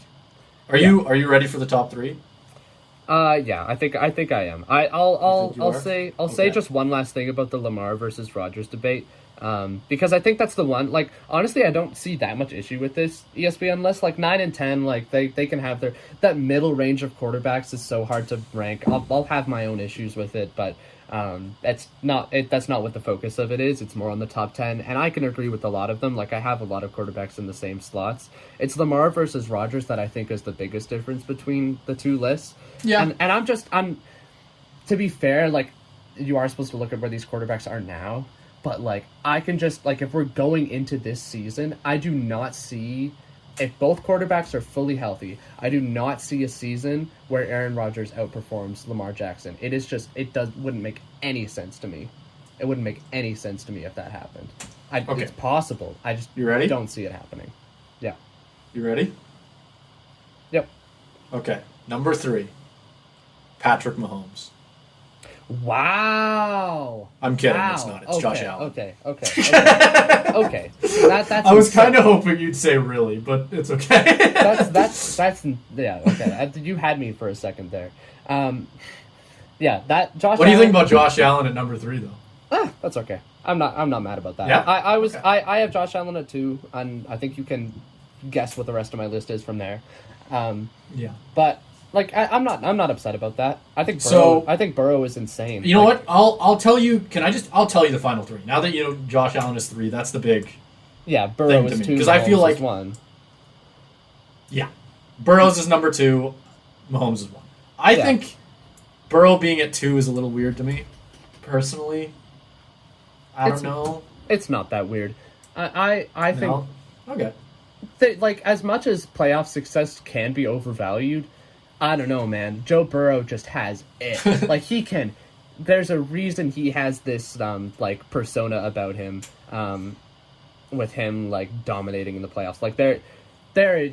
S1: Are you ready for the top 3?
S2: Yeah, I think I am. I'll say just one last thing about the Lamar versus Rodgers debate. Because I think that's the one. Honestly, I don't see that much issue with this ESPN list. 9 and 10, they can have that middle range of quarterbacks is so hard to rank. I'll have my own issues with it, but that's not what the focus of it is. It's more on the top 10, and I can agree with a lot of them. I have a lot of quarterbacks in the same slots. It's Lamar versus Rodgers that I think is the biggest difference between the two lists. Yeah, and I'm to be fair, you are supposed to look at where these quarterbacks are now. But, I can just, if we're going into this season, I do not see if both quarterbacks are fully healthy, I do not see a season where Aaron Rodgers outperforms Lamar Jackson. Wouldn't make any sense to me. It wouldn't make any sense to me if that happened.
S1: Okay.
S2: It's possible. I just
S1: You ready?
S2: don't see it happening. Yeah.
S1: You ready?
S2: Yep.
S1: Okay. Number 3, Patrick Mahomes.
S2: Wow.
S1: I'm kidding.
S2: Wow.
S1: It's not. It's Josh Allen.
S2: Okay. Okay. That's
S1: I was kind of hoping you'd say really, but it's okay.
S2: that's yeah. Okay. You had me for a second there. Yeah. That Josh.
S1: What do you think about Josh Allen at number 3 though?
S2: That's okay. I'm not mad about that.
S1: Yeah?
S2: I have Josh Allen at 2, and I think you can guess what the rest of my list is from there.
S1: Yeah.
S2: But like I'm not upset about that. I think Burrow is insane.
S1: You know what? I'll tell you. I'll tell you the final 3. Now that you know Josh Allen is 3, that's the big.
S2: Yeah, Burrow
S1: thing to
S2: is
S1: me,
S2: 2
S1: because I feel
S2: Mahomes
S1: like
S2: is 1.
S1: Yeah, Burrow's is number 2, Mahomes is 1. I think Burrow being at 2 is a little weird to me, personally. I don't know.
S2: It's not that weird. I think
S1: No? Okay.
S2: like as much as playoff success can be overvalued, I don't know, man. Joe Burrow just has it. Like he can. There's a reason he has this like persona about him, with him like dominating in the playoffs. Like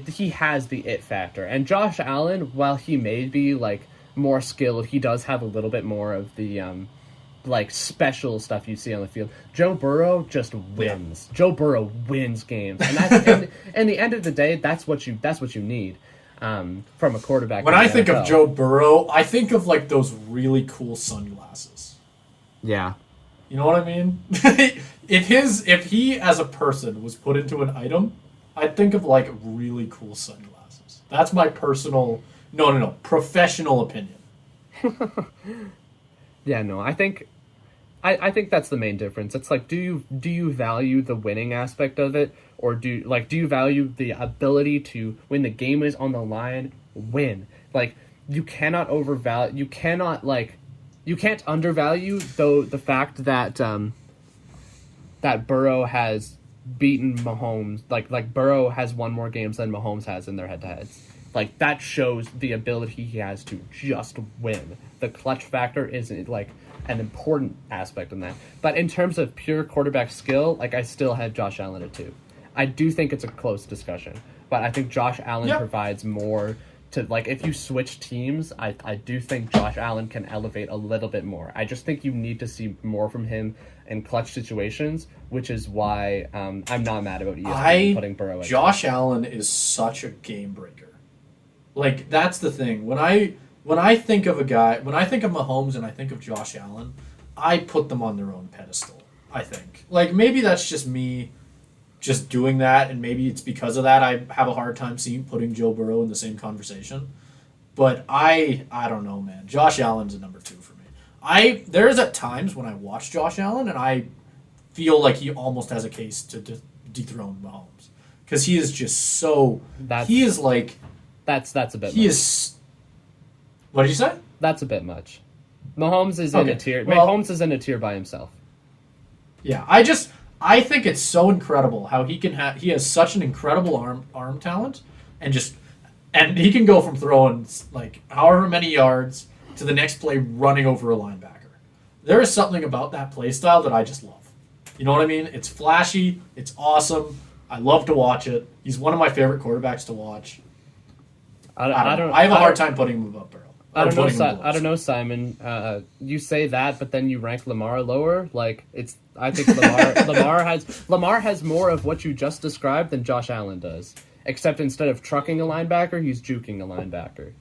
S2: he has the it factor. And Josh Allen, while he may be like more skilled, he does have a little bit more of the like special stuff you see on the field. Joe Burrow just wins. Joe Burrow wins games, and that's and the end of the day, that's what you need from a quarterback.
S1: When I think of Joe Burrow, I think of like those really cool sunglasses.
S2: Yeah,
S1: you know what I mean. if he as a person was put into an item, I'd think of like really cool sunglasses. That's my personal, professional opinion.
S2: Yeah, no, I think that's the main difference. It's like, do you value the winning aspect of it, or do you value the ability to, when the game is on the line, win? Like, you cannot undervalue the fact that that Burrow has beaten Mahomes. Like Burrow has won more games than Mahomes has in their head-to-heads. Like, that shows the ability he has to just win. The clutch factor is like an important aspect in that. But in terms of pure quarterback skill, like, I still have Josh Allen at 2. I do think it's a close discussion, but I think Josh Allen provides more to, like, if you switch teams, I do think Josh Allen can elevate a little bit more. I just think you need to see more from him in clutch situations, which is why I'm not mad about ESPN putting Burrow at
S1: Josh Allen is such a game breaker. Like, that's the thing. When I think of Mahomes and I think of Josh Allen, I put them on their own pedestal, I think. Like, maybe that's just me just doing that, and maybe it's because of that I have a hard time putting Joe Burrow in the same conversation. But I don't know, man. Josh Allen's a number 2 for me. There's at times when I watch Josh Allen and I feel like he almost has a case to dethrone Mahomes. Because he is just so... he is like...
S2: That's a bit much.
S1: Is... What did you say?
S2: That's a bit much. Mahomes is in a tier. Mahomes is in a tier by himself.
S1: Yeah, I think it's so incredible how he has such an incredible arm talent, and he can go from throwing like however many yards to the next play running over a linebacker. There is something about that play style that I just love. You know what I mean? It's flashy, it's awesome. I love to watch it. He's one of my favorite quarterbacks to watch. I have a hard time putting him above Burrow.
S2: I don't know, Simon. You say that, but then you rank Lamar lower. Like, I think Lamar has more of what you just described than Josh Allen does. Except instead of trucking a linebacker, he's juking a linebacker.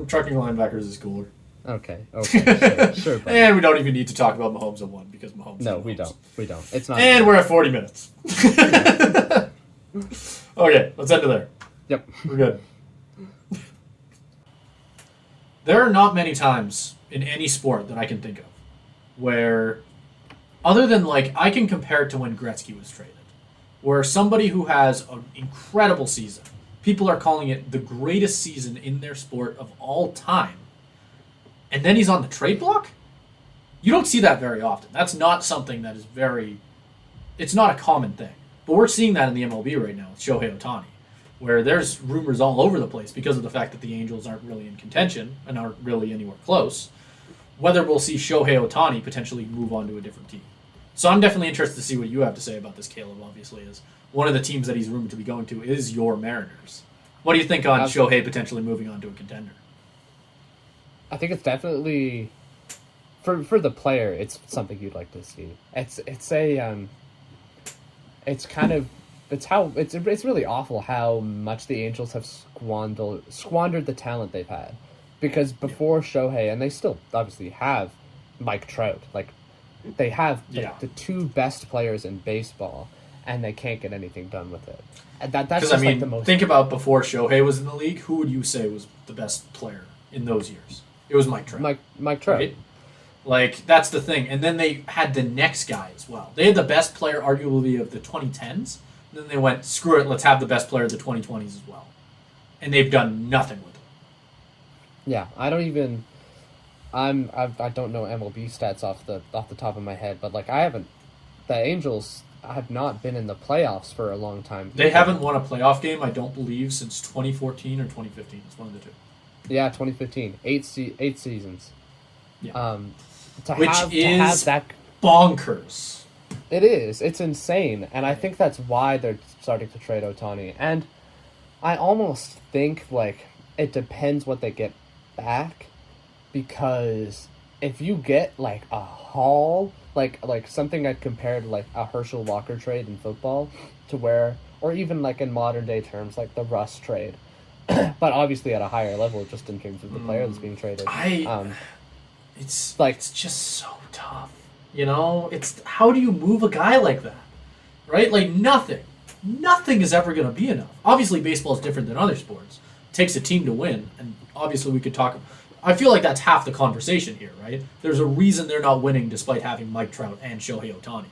S1: Trucking linebackers is cooler.
S2: Okay, sure. Buddy.
S1: And we don't even need to talk about Mahomes at 1 because Mahomes.
S2: No, we don't. It's not.
S1: And we're at 40 minutes. Okay, let's end it there.
S2: Yep,
S1: we're good. There are not many times in any sport that I can think of where, other than, like, I can compare it to when Gretzky was traded, where somebody who has an incredible season, people are calling it the greatest season in their sport of all time, and then he's on the trade block? You don't see that very often. That's not something that is it's not a common thing. But we're seeing that in the MLB right now with Shohei Ohtani, where there's rumors all over the place because of the fact that the Angels aren't really in contention and aren't really anywhere close, whether we'll see Shohei Ohtani potentially move on to a different team. So I'm definitely interested to see what you have to say about this, Caleb, obviously, is one of the teams that he's rumored to be going to is your Mariners. What do you think on Shohei potentially moving on to a contender?
S2: I think it's definitely for the player. It's something you'd like to see. It's really awful how much the Angels have squandered the talent they've had, because before Shohei, and they still obviously have Mike Trout, like they have the two best players in baseball, and they can't get anything done with it. And that's just like the most.
S1: Think about before Shohei was in the league. Who would you say was the best player in those years? It was Mike Trout.
S2: Mike Trout.
S1: Right? Like, that's the thing. And then they had the next guy as well. They had the best player, arguably, of the 2010s. And then they went, screw it, let's have the best player of the 2020s as well. And they've done nothing with it.
S2: Yeah, I don't know MLB stats off the top of my head, but like the Angels have not been in the playoffs for a long time.
S1: They haven't won a playoff game, I don't believe, since 2014 or 2015. It's one of the two.
S2: Yeah, 2015. Eight seasons.
S1: Yeah.
S2: To have that
S1: bonkers.
S2: It is. It's insane. And I think that's why they're starting to trade Ohtani. And I almost think, like, it depends what they get back. Because if you get, like, a haul, like something I'd compare to, like, a Herschel Walker trade in football, to where, or even, like, in modern day terms, like the Russ trade. But obviously at a higher level, just in terms of the player that's being traded.
S1: It's just so tough. You know, it's how do you move a guy like that, right? Like nothing is ever going to be enough. Obviously, baseball is different than other sports. It takes a team to win, and obviously we could talk. I feel like that's half the conversation here, right? There's a reason they're not winning despite having Mike Trout and Shohei Ohtani.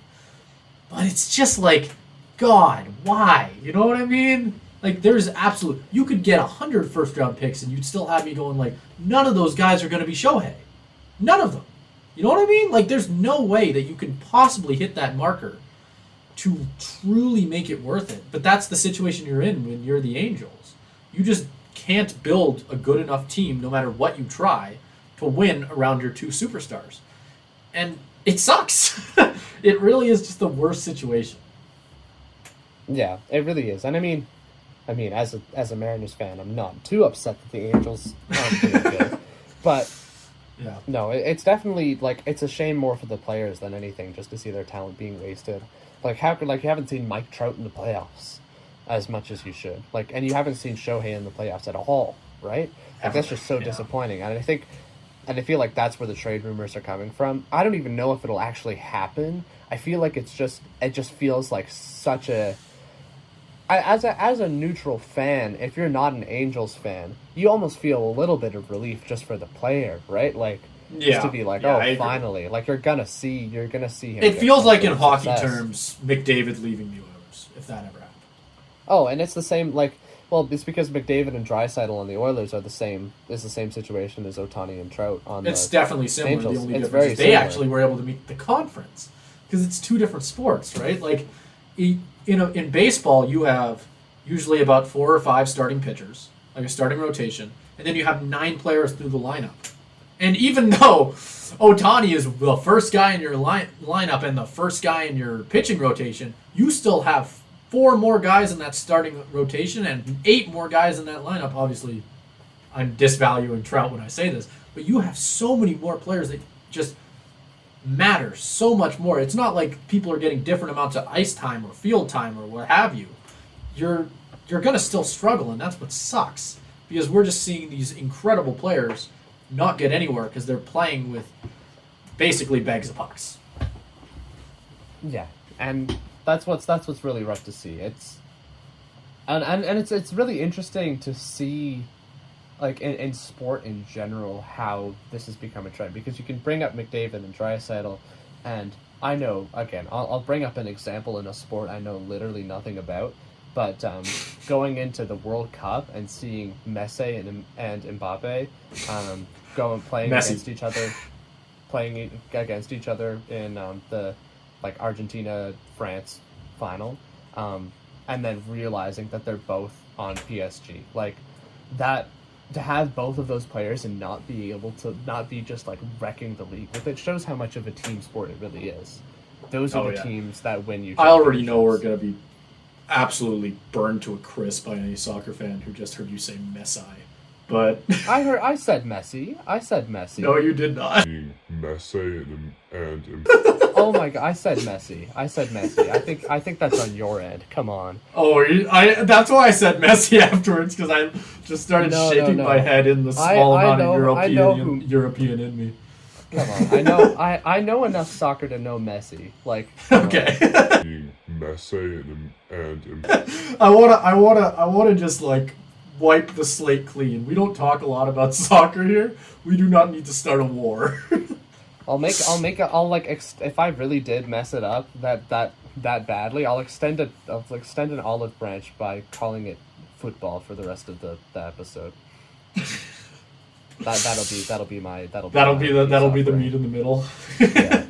S1: But it's just like, God, why? You know what I mean? Like, there's you could get 100 first-round picks and you'd still have me going, like, none of those guys are going to be Shohei. None of them. You know what I mean? Like, there's no way that you can possibly hit that marker to truly make it worth it. But that's the situation you're in when you're the Angels. You just can't build a good enough team, no matter what you try, to win around your two superstars. And it sucks. It really is just the worst situation.
S2: Yeah, it really is. And I mean, as a Mariners fan, I'm not too upset that the Angels aren't doing good. But
S1: yeah,
S2: no, it's definitely, like, it's a shame more for the players than anything, just to see their talent being wasted. Like, you haven't seen Mike Trout in the playoffs as much as you should. Like, and you haven't seen Shohei in the playoffs at all, right? Like, that's just so disappointing. And I feel like that's where the trade rumors are coming from. I don't even know if it'll actually happen. I feel like it just feels like such a... As a neutral fan, if you're not an Angels fan, you almost feel a little bit of relief just for the player, right? Like, just to be like, finally, like you're gonna see him.
S1: It feels like in hockey terms, McDavid leaving the Oilers, if that ever happened.
S2: Oh, and it's the same. Like, well, it's because McDavid and Draisaitl on the Oilers are the same. It's the same situation as Ohtani and Trout on.
S1: It's definitely similar.
S2: Angels.
S1: The only difference is they actually were able to meet the conference because it's two different sports, right? Like, in baseball, you have usually about 4 or 5 starting pitchers, like a starting rotation, and then you have 9 players through the lineup. And even though Ohtani is the first guy in your lineup and the first guy in your pitching rotation, you still have 4 more guys in that starting rotation and 8 more guys in that lineup. Obviously, I'm disvaluing Trout when I say this, but you have so many more players that just matter so much more. It's not like people are getting different amounts of ice time or field time or what have you. You're going to still struggle, and that's what sucks, because we're just seeing these incredible players not get anywhere because they're playing with basically bags of pucks.
S2: Yeah, and that's what's really rough to see. It's really interesting to see, like, in sport in general, how this has become a trend, because you can bring up McDavid and Draisaitl, and I know, again, I'll bring up an example in a sport I know literally nothing about, but going into the World Cup and seeing Messi and Mbappe playing against each other in the, like, Argentina-France final, and then realizing that they're both on PSG. Like, that, to have both of those players and not be able to, not be just, like, wrecking the league with it, shows how much of a team sport it really is. Those are the teams that win you.
S1: I already know we're going to be absolutely burned to a crisp by any soccer fan who just heard you say Messi. But
S2: I said Messi.
S1: No, you did not.
S3: Messi and
S2: Oh my god! I said Messi. I think that's on your end. Come on.
S1: Oh, that's why I said Messi afterwards, because I just started shaking my head in the small amount of European in me.
S2: Come on, I know enough soccer to know Messi. Like,
S1: okay.
S3: Messi and
S1: I wanna just like wipe the slate clean. We don't talk a lot about soccer here. We do not need to start a war.
S2: If I really did mess it up that badly, I'll extend an olive branch by calling it football for the rest of the episode. That'll be the meat in the middle.
S1: Yeah.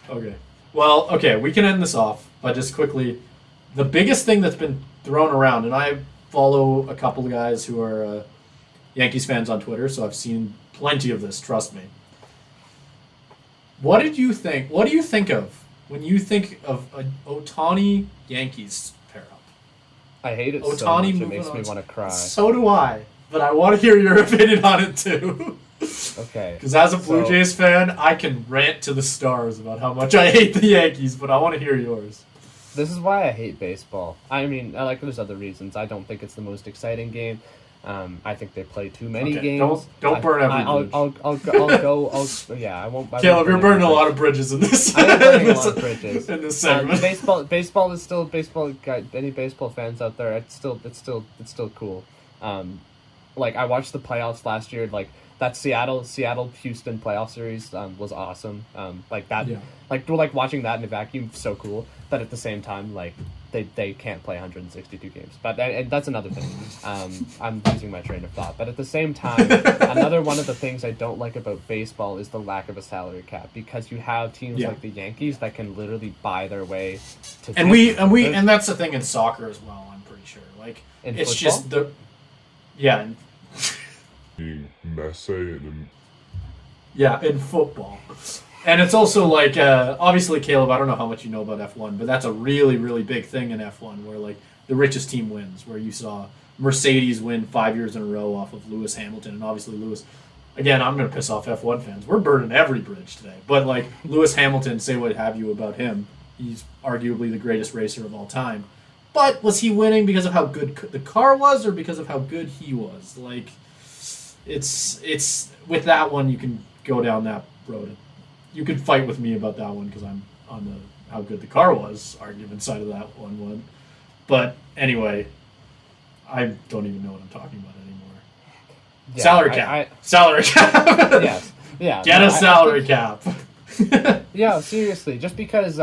S1: Okay. Well, okay, we can end this off by just quickly. The biggest thing that's been thrown around, and I follow a couple of guys who are Yankees fans on Twitter, so I've seen plenty of this, trust me. What do you think of when you think of an Ohtani Yankees pair up?
S2: I hate it so much, it makes me want to cry.
S1: So do I, but I want to hear your opinion on it too.
S2: Okay.
S1: Because as a Blue Jays fan, I can rant to the stars about how much I hate the Yankees, but I want to hear yours.
S2: This is why I hate baseball. I mean, there's other reasons. I don't think it's the most exciting game. I think they play too many games.
S1: Don't burn every bridge.
S2: I won't.
S1: Caleb, you're burning a lot of bridges in this.
S2: I'm burning a lot of bridges
S1: in this segment.
S2: Baseball is still baseball. Any baseball fans out there? It's still cool. Like, I watched the playoffs last year. Like, that Seattle Houston playoff series was awesome. Like watching that in a vacuum, so cool. But at the same time, like, they can't play 162 games. But and that's another thing. I'm losing my train of thought. But at the same time, another one of the things I don't like about baseball is the lack of a salary cap, because you have teams like the Yankees that can literally buy their way to.
S1: And that's the thing in soccer as well. I'm pretty sure. Like, it's
S2: football?
S1: just the
S3: Messi and
S1: in football. And it's also like, obviously, Caleb, I don't know how much you know about F1, but that's a really, really big thing in F1, where like the richest team wins, where you saw Mercedes win 5 years in a row off of Lewis Hamilton. And obviously Lewis, again, I'm going to piss off F1 fans. We're burning every bridge today. But like Lewis Hamilton, say what have you about him, he's arguably the greatest racer of all time. But was he winning because of how good the car was, or because of how good he was? Like, it's with that one, you can go down that road. You could fight with me about that one because I'm on the how good the car was argument side of that one. But anyway, I don't even know what I'm talking about anymore.
S2: Yeah,
S1: salary cap. Salary cap.
S2: Yes. Yeah.
S1: Get a salary cap.
S2: Yeah, seriously. Just because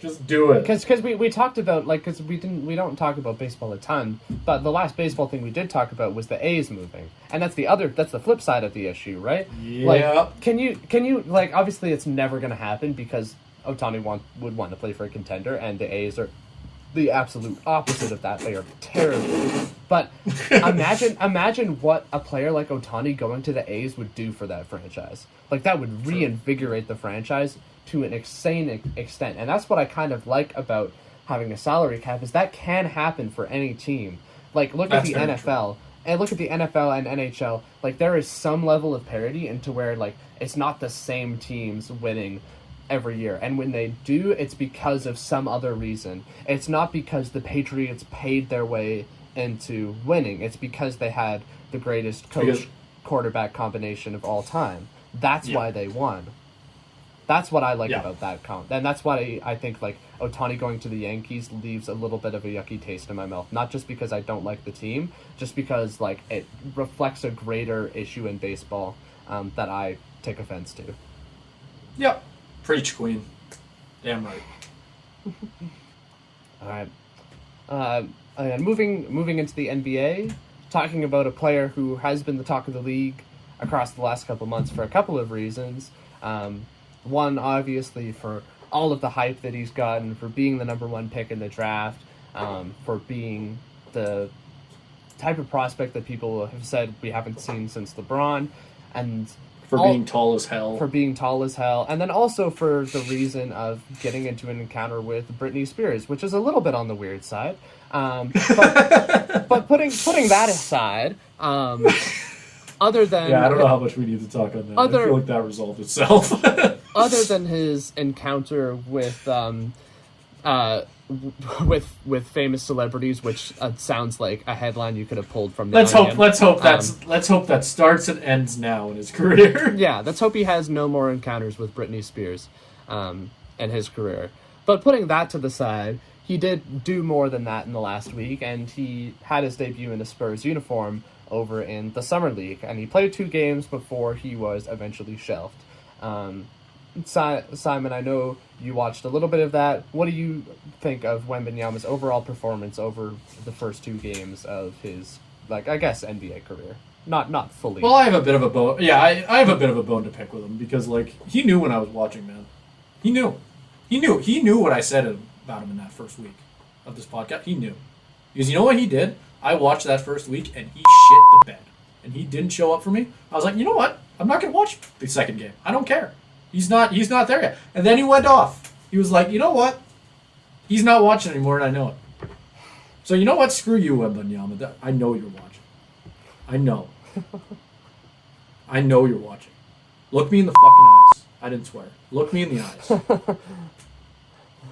S1: just do it.
S2: Because we talked about, like, because we don't talk about baseball a ton, but the last baseball thing we did talk about was the A's moving, and that's the flip side of the issue, right?
S1: Yeah.
S2: Like, can you like, obviously it's never gonna happen because Ohtani would want to play for a contender, and the A's are the absolute opposite of that. They are terrible. But imagine what a player like Ohtani going to the A's would do for that franchise. Like, that would reinvigorate the franchise to an insane extent. And that's what I kind of like about having a salary cap, is that can happen for any team. Like, look at the NFL. And look at the NFL and NHL. Like, there is some level of parity into where, like, it's not the same teams winning every year. And when they do, it's because of some other reason. It's not because the Patriots paid their way into winning. It's because they had the greatest coach-quarterback combination of all time. That's why they won. That's what I like about that count. And that's why I think, like, Ohtani going to the Yankees leaves a little bit of a yucky taste in my mouth. Not just because I don't like the team, just because, like, it reflects a greater issue in baseball that I take offense to.
S1: Yep. Preach, Queen. Damn right.
S2: All right. And moving into the NBA, talking about a player who has been the talk of the league across the last couple months for a couple of reasons. One, obviously, for all of the hype that he's gotten for being the number one pick in the draft. for being the type of prospect that people have said we haven't seen since LeBron, and
S1: For being tall as hell.
S2: For being tall as hell, and then also for the reason of getting into an encounter with Britney Spears, which is a little bit on the weird side. But putting that aside, other than
S1: Yeah, I don't know how much we need to talk on that. I feel like that resolved itself.
S2: Other than his encounter with famous celebrities, which sounds like a headline you could have pulled from the Onion.
S1: Let's hope that starts and ends now in his career.
S2: Yeah, let's hope he has no more encounters with Britney Spears in his career. But putting that to the side, he did do more than that in the last week, and he had his debut in a Spurs uniform over in the Summer League, and he played 2 games before he was eventually shelved. Simon, I know you watched a little bit of that. What do you think of Wembanyama's overall performance over the first 2 games of his, I guess, NBA career? Not fully.
S1: Well, I have a bit of a bone. Yeah, I have a bit of a bone to pick with him because, he knew when I was watching, man. He knew what I said about him in that first week of this podcast. He knew. Because you know what he did? I watched that first week, and he shit the bed. And he didn't show up for me. I was like, you know what? I'm not going to watch the second game. I don't care. He's not there yet. And then he went off. He was like, you know what? He's not watching anymore, and I know it. So you know what? Screw you, Wembanyama. I know you're watching. I know. I know you're watching. Look me in the fucking eyes. I didn't swear. Look me in the eyes.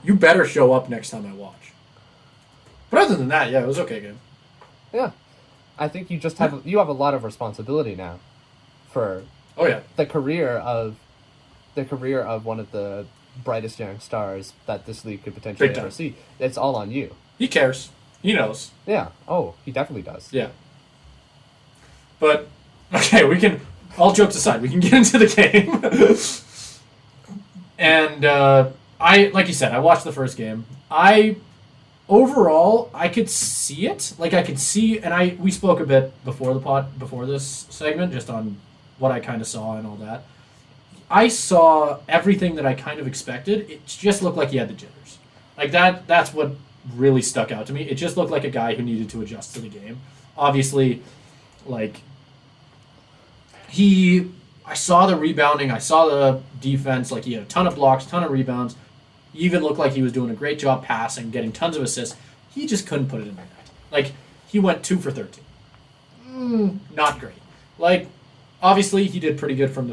S1: You better show up next time I watch. But other than that, yeah, it was okay game.
S2: Yeah. I think you have a lot of responsibility now for the career of one of the brightest young stars that this league could potentially ever see. It's all on you.
S1: He cares. He knows.
S2: Yeah. Oh, he definitely does.
S1: Yeah. But okay, we can, all jokes aside, we can get into the game. And like you said, I watched the first game. Overall, I could see it. I could see, and we spoke a bit before this segment, just on what I kind of saw and all that. I saw everything that I kind of expected. It just looked like he had the jitters. That's what really stuck out to me. It just looked like a guy who needed to adjust to the game. Obviously, I saw the rebounding, I saw the defense, he had a ton of blocks, ton of rebounds. He even looked like he was doing a great job passing, getting tons of assists. He just couldn't put it in the net. He went 2 for 13. Not great. Obviously, he did pretty good from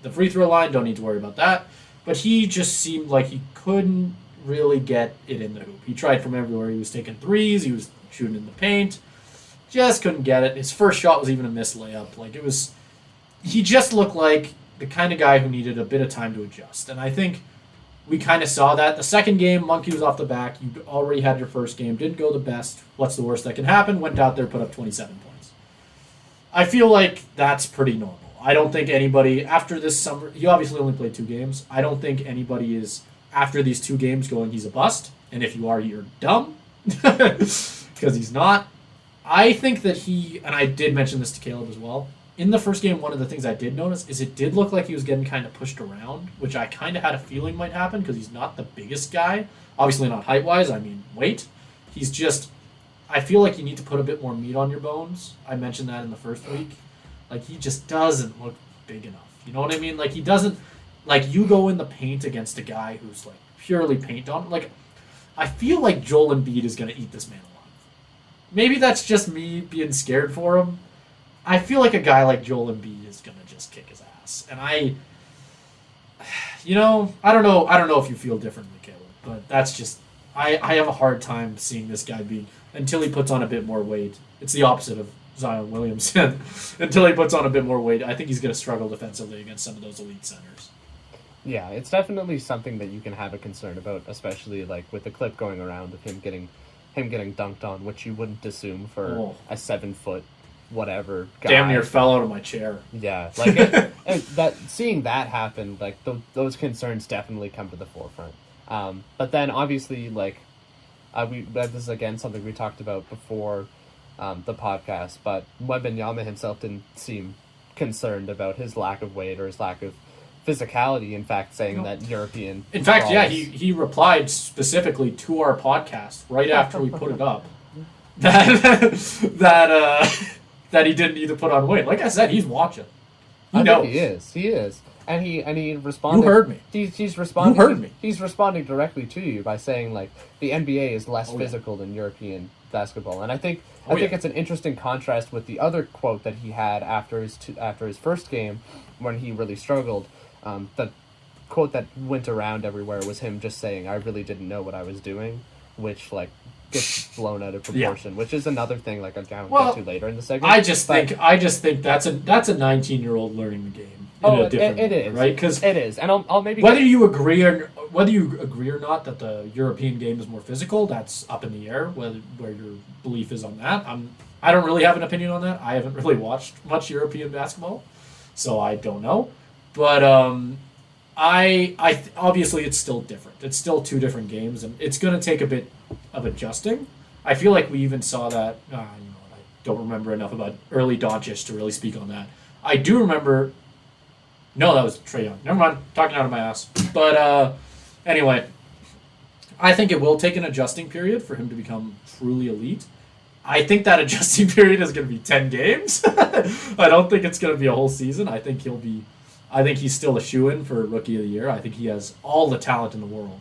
S1: the free throw line. Don't need to worry about that. But he just seemed like he couldn't really get it in the hoop. He tried from everywhere. He was taking threes. He was shooting in the paint. Just couldn't get it. His first shot was even a missed layup. He just looked like the kind of guy who needed a bit of time to adjust. And I think we kind of saw that. The second game, Monkey was off the back. You already had your first game. Didn't go the best. What's the worst that can happen? Went out there, put up 27 points. I feel like that's pretty normal. I don't think anybody, after this summer, he obviously only played 2 games. I don't think anybody is, after these 2 games, going, he's a bust. And if you are, you're dumb. Because he's not. I think that and I did mention this to Caleb as well, in the first game, one of the things I did notice is it did look like he was getting kind of pushed around, which I kind of had a feeling might happen because he's not the biggest guy. Obviously not height-wise, I mean weight. He's just, I feel like you need to put a bit more meat on your bones. I mentioned that in the first week. He just doesn't look big enough. You know what I mean? He doesn't, you go in the paint against a guy who's, purely paint on. I feel like Joel Embiid is going to eat this man alive. Maybe that's just me being scared for him. I feel like a guy like Joel Embiid is going to just kick his ass. And I don't know if you feel differently, Caleb, but that's just, I have a hard time seeing this guy until he puts on a bit more weight. It's the opposite of Zion Williamson. Until he puts on a bit more weight, I think he's going to struggle defensively against some of those elite centers.
S2: Yeah, it's definitely something that you can have a concern about, especially with the clip going around of him getting dunked on, which you wouldn't assume for a 7-foot whatever guy.
S1: Damn near fell out of my chair.
S2: Yeah, seeing that happen, those concerns definitely come to the forefront. But then obviously, this is again something we talked about before the podcast, but Wembanyama himself didn't seem concerned about his lack of weight or his lack of physicality. In fact, saying that European.
S1: In fact, yeah,
S2: brawls-
S1: he replied specifically to our podcast right after we put it up that that he didn't need to put on weight. Like I said, he's watching. He
S2: I
S1: knows.
S2: think he is, and he responded.
S1: You heard me.
S2: He's responding.
S1: You heard me.
S2: He's responding directly to you by saying like the NBA is less
S1: Oh, yeah.
S2: physical than European basketball, and I think
S1: Oh,
S2: I think
S1: yeah.
S2: it's an interesting contrast with the other quote that he had after his first game when he really struggled. The quote that went around everywhere was him just saying, "I really didn't know what I was doing," which like gets blown out of proportion. Which is another thing like I'll get to later in the segment.
S1: I just think that's a 19-year-old learning the game.
S2: It is
S1: right, because
S2: it is, and I'll maybe
S1: whether you agree or not that the European game is more physical, that's up in the air. Where your belief is on that, I don't really have an opinion on that. I haven't really watched much European basketball, so I don't know. But obviously it's still different. It's still two different games, and it's going to take a bit of adjusting. I feel like we even saw that. I don't remember enough about early Doncic to really speak on that. I do remember. No, that was Trae Young. Never mind. Talking out of my ass. But anyway, I think it will take an adjusting period for him to become truly elite. I think that adjusting period is going to be 10 games. I don't think it's going to be a whole season. I think he's still a shoo-in for Rookie of the Year. I think he has all the talent in the world.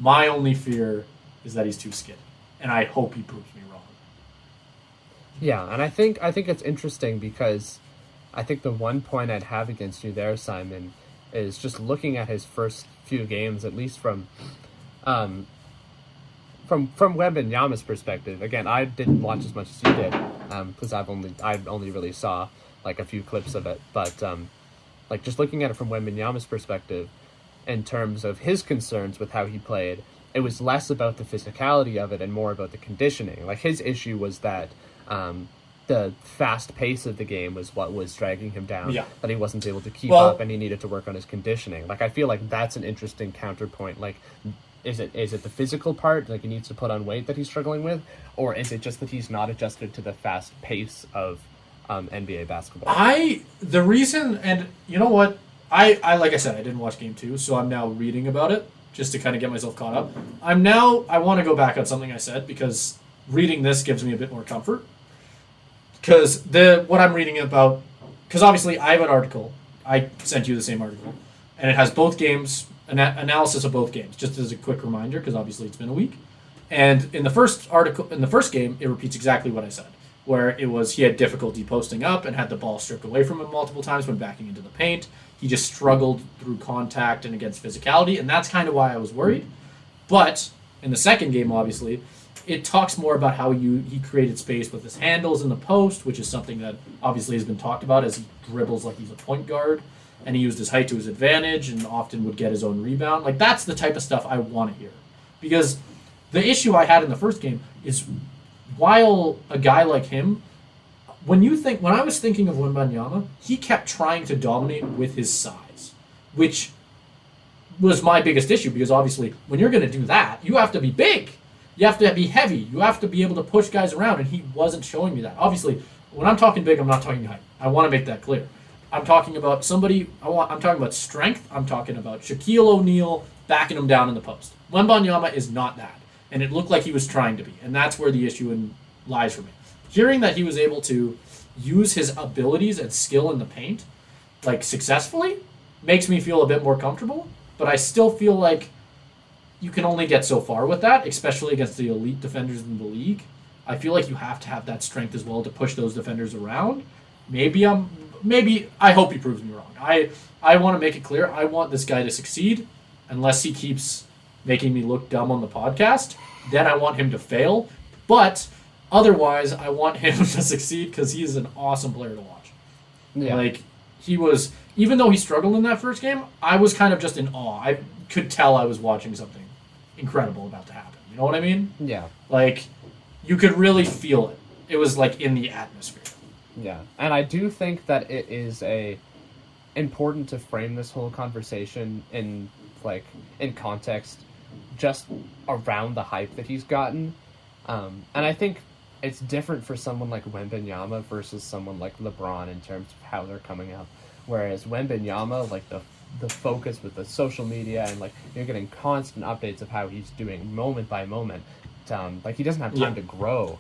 S1: My only fear is that he's too skinny, and I hope he proves me wrong.
S2: Yeah, and I think it's interesting because I think the one point I'd have against you there, Simon, is just looking at his first few games, at least from Wembanyama's perspective. Again, I didn't watch as much as you did because I only really saw like a few clips of it. But like just looking at it from Wembanyama's perspective, in terms of his concerns with how he played, it was less about the physicality of it and more about the conditioning. Like his issue was that the fast pace of the game was what was dragging him down.
S1: Yeah.
S2: That he wasn't able to keep up, and he needed to work on his conditioning. Like I feel like that's an interesting counterpoint. Like, is it the physical part, like he needs to put on weight, that he's struggling with, or is it just that he's not adjusted to the fast pace of NBA basketball?
S1: The reason, and you know what, I like I said, I didn't watch Game 2, so I'm now reading about it just to kind of get myself caught up. I want to go back on something I said because reading this gives me a bit more comfort. Because what I'm reading about, because obviously I have an article, I sent you the same article, and it has both games, analysis of both games, just as a quick reminder, because obviously it's been a week. And in the first game, it repeats exactly what I said, where it was he had difficulty posting up and had the ball stripped away from him multiple times when backing into the paint. He just struggled through contact and against physicality, and that's kind of why I was worried. But in the second game, obviously, it talks more about how he created space with his handles in the post, which is something that obviously has been talked about as he dribbles like he's a point guard, and he used his height to his advantage and often would get his own rebound. Like, that's the type of stuff I want to hear. Because the issue I had in the first game is while a guy like him, when I was thinking of Wembanyama, he kept trying to dominate with his size, which was my biggest issue because obviously when you're going to do that, you have to be big. You have to be heavy. You have to be able to push guys around, and he wasn't showing me that. Obviously, when I'm talking big, I'm not talking height. I want to make that clear. I'm talking about I'm talking about strength. I'm talking about Shaquille O'Neal backing him down in the post. Wembanyama is not that, and it looked like he was trying to be, and that's where the issue lies for me. Hearing that he was able to use his abilities and skill in the paint, like successfully, makes me feel a bit more comfortable. But I still feel like you can only get so far with that, especially against the elite defenders in the league. I feel like you have to have that strength as well to push those defenders around. Maybe I hope he proves me wrong. I want to make it clear, I want this guy to succeed, unless he keeps making me look dumb on the podcast. Then I want him to fail. But otherwise, I want him to succeed because he is an awesome player to watch.
S2: Yeah.
S1: Like, he was, even though he struggled in that first game, I was kind of just in awe. I could tell I was watching something incredible about to happen. You know what I mean?
S2: Yeah.
S1: Like, you could really feel it. It was like in the atmosphere.
S2: Yeah. And I do think that it is important to frame this whole conversation in context just around the hype that he's gotten. And I think it's different for someone like Wembanyama versus someone like LeBron in terms of how they're coming up. Whereas Wembanyama, like the focus with the social media, and like you're getting constant updates of how he's doing moment by moment. Like he doesn't have time to grow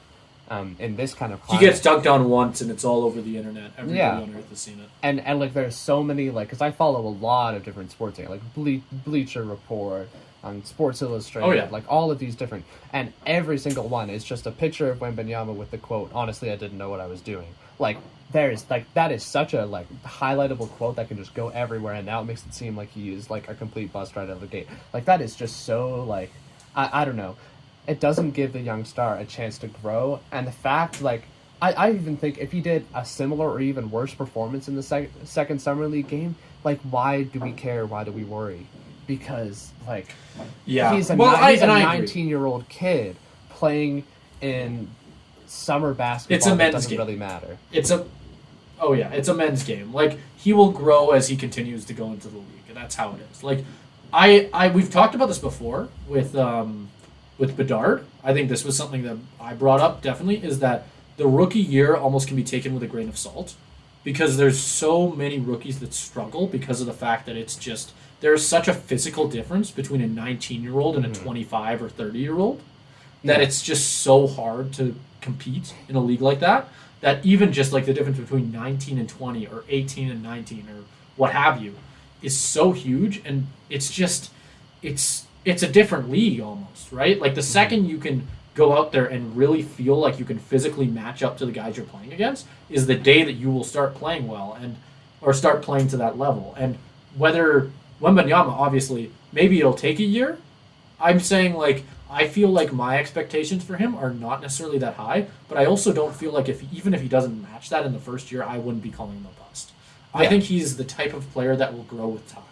S2: in this kind of climate.
S1: He gets dunked on once and it's all over the internet. Everybody on earth has seen it.
S2: And like there's so many, like, because I follow a lot of different sports, like Bleacher Report, Sports Illustrated, like all of these different, and every single one is just a picture of Wembanyama with the quote, "Honestly, I didn't know what I was doing." Like there's like that is such a like highlightable quote that can just go everywhere, and now it makes it seem like he is like a complete bust right out of the gate. Like that is just so like I don't know. It doesn't give the young star a chance to grow, and the fact like. I even think if he did a similar or even worse performance in the second Summer League game, like, why do we care? Why do we worry? Because, like, he's a 19-year-old kid playing in summer basketball that doesn't really matter.
S1: It's a men's game. Like, he will grow as he continues to go into the league, and that's how it is. Like, we've talked about this before with Bedard. I think this was something that I brought up, definitely, is that the rookie year almost can be taken with a grain of salt because there's so many rookies that struggle because of the fact that it's just there's such a physical difference between a 19-year-old and a 25 or 30-year-old that it's just so hard to compete in a league like that even just like the difference between 19 and 20 or 18 and 19 or what have you is so huge, and it's just it's a different league almost, right? Like the second you can go out there and really feel like you can physically match up to the guys you're playing against is the day that you will start playing well or start playing to that level. And whether Wembanyama, obviously, maybe it'll take a year. I'm saying, like, I feel like my expectations for him are not necessarily that high, but I also don't feel like even if he doesn't match that in the first year, I wouldn't be calling him a bust. Yeah. I think he's the type of player that will grow with time.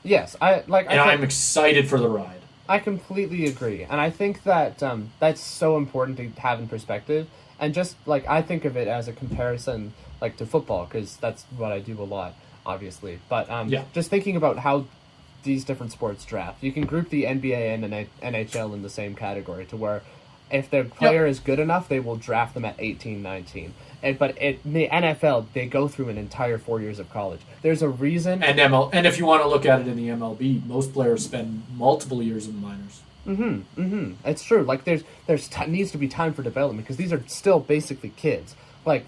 S2: Yes,
S1: I'm excited for the ride.
S2: I completely agree, and I think that that's so important to have in perspective. And just like I think of it as a comparison, like to football, because that's what I do a lot, obviously. But just thinking about how these different sports draft, you can group the NBA and the NHL in the same category, to where if their player is good enough, they will draft them at 18, 19. But in the NFL, they go through an entire 4 years of college. There's a reason.
S1: And if you want to look at it in the MLB, most players spend multiple years in the minors.
S2: It's true. Like there's needs to be time for development because these are still basically kids. Like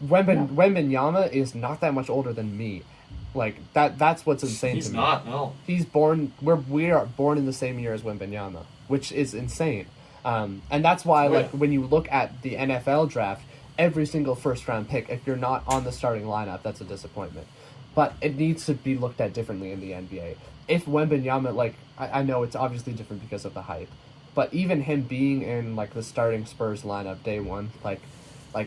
S2: Wembanyama is not that much older than me. Like that's what's insane to me.
S1: He's not. No.
S2: He's born. We are born in the same year as Wembanyama, which is insane. And that's why when you look at the NFL draft, every single first-round pick, if you're not on the starting lineup, that's a disappointment. But it needs to be looked at differently in the NBA. If Wembanyama, like, I know it's obviously different because of the hype, but even him being in, like, the starting Spurs lineup day one, like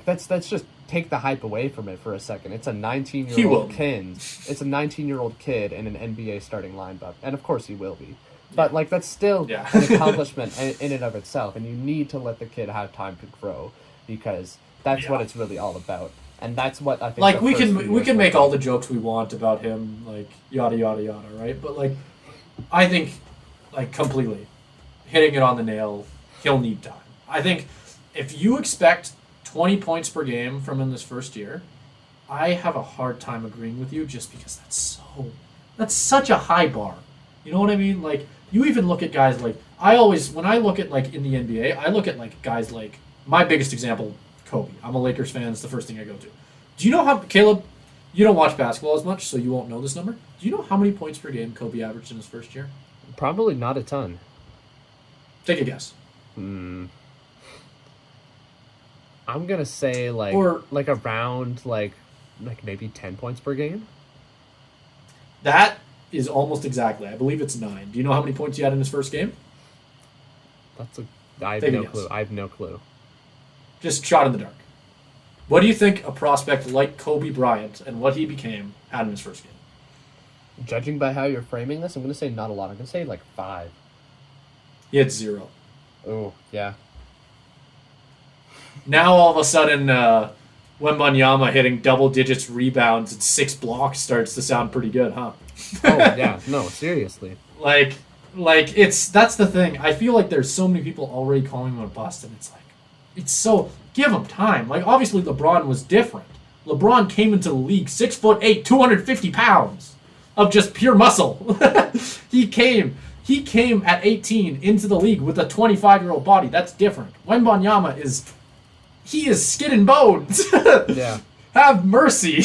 S2: let's just take the hype away from it for a second. It's a 19-year-old kid. It's a 19-year-old kid in an NBA starting lineup, and of course he will be. But, like, that's still an accomplishment in and of itself, and you need to let the kid have time to grow because that's what it's really all about. And that's what I think.
S1: Like we can make all the jokes we want about him, like yada yada yada, right? But like, I think, like completely hitting it on the nail, he'll need time. I think if you expect 20 points per game from him this first year, I have a hard time agreeing with you just because that's such a high bar. You know what I mean? Like you even look at guys like when I look at like in the NBA, I look at like guys like my biggest example. Kobe. I'm a Lakers fan. It's the first thing I go to. Do you know how, Caleb, you don't watch basketball as much, so you won't know this number. Do you know how many points per game Kobe averaged in his first year?
S2: Probably not a ton.
S1: Take a guess.
S2: I'm going to say like around like maybe 10 points per game.
S1: That is almost exactly. I believe it's 9. Do you know how many points he had in his first game?
S2: I have no clue. I have no clue.
S1: Just shot in the dark. What do you think a prospect like Kobe Bryant and what he became had in his first game?
S2: Judging by how you're framing this, I'm going to say not a lot. I'm going to say like 5.
S1: He had 0.
S2: Oh, yeah.
S1: Now all of a sudden, Wembanyama hitting double digits rebounds and 6 blocks starts to sound pretty good, huh?
S2: Oh, yeah. No, seriously.
S1: Like that's the thing. I feel like there's so many people already calling him a bust, and it's so give him time. Like obviously LeBron was different. LeBron came into the league 6'8", 250 pounds. of just pure muscle. He came at 18 into the league with a 25-year-old body. That's different. Wembanyama is skin and bones.
S2: Yeah.
S1: Have mercy.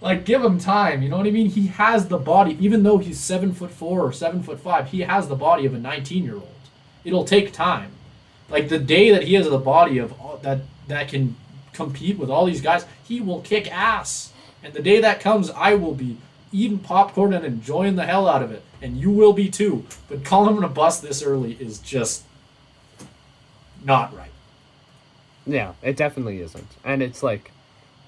S1: Like, give him time. You know what I mean? He has the body, even though he's 7'4" or 7'5", he has the body of a 19-year-old. It'll take time. Like, the day that he has the body of that can compete with all these guys, he will kick ass. And the day that comes, I will be eating popcorn and enjoying the hell out of it. And you will be too. But calling him a bust this early is just not right.
S2: Yeah, it definitely isn't. And it's like,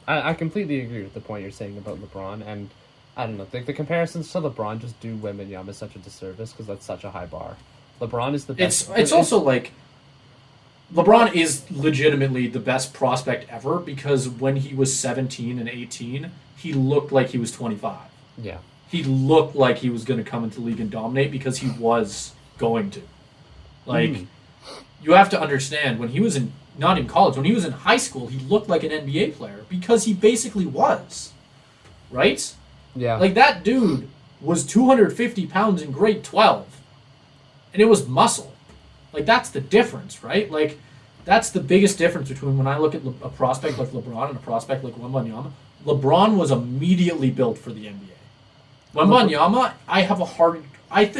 S2: I completely agree with the point you're saying about LeBron. And I don't know, the comparisons to LeBron just do Wembanyama such a disservice because that's such a high bar. LeBron is the best.
S1: It's also like, LeBron is legitimately the best prospect ever because when he was 17 and 18, he looked like he was 25.
S2: Yeah.
S1: He looked like he was going to come into the league and dominate because he was going to. Like, you have to understand, when he was not in college, when he was in high school, he looked like an NBA player because he basically was. Right?
S2: Yeah.
S1: Like, that dude was 250 pounds in grade 12. And it was muscle. Like, that's the difference, right? Like, that's the biggest difference between when I look at a prospect like LeBron and a prospect like Wembanyama. LeBron was immediately built for the NBA. Wembanyama,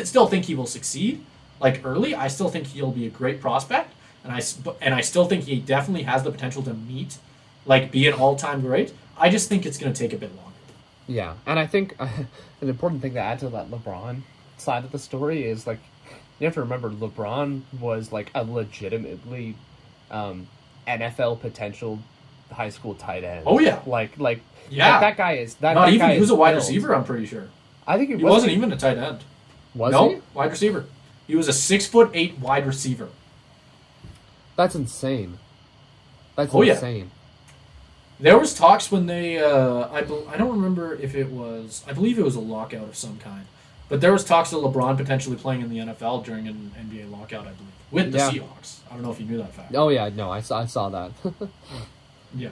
S1: still think he will succeed. Like, early, I still think he'll be a great prospect. And I still think he definitely has the potential to be an all-time great. I just think it's going to take a bit longer.
S2: Yeah, and I think an important thing to add to that LeBron side of the story is, like, you have to remember LeBron was like a legitimately NFL potential high school tight end.
S1: Oh yeah,
S2: yeah. That guy is that.
S1: Not
S2: that
S1: even
S2: guy
S1: he was
S2: is
S1: a wide
S2: built.
S1: receiver. I'm pretty sure.
S2: I think
S1: he wasn't even a tight end.
S2: Was
S1: no,
S2: he?
S1: Wide receiver. He was a 6'8" wide receiver.
S2: That's insane. That's
S1: insane.
S2: Yeah.
S1: There was talks when they. I don't remember if it was. I believe it was a lockout of some kind. But there was talks of LeBron potentially playing in the NFL during an NBA lockout, I believe, with the Seahawks. I don't know if you knew that fact.
S2: Oh yeah, no, I saw that.
S1: Yeah,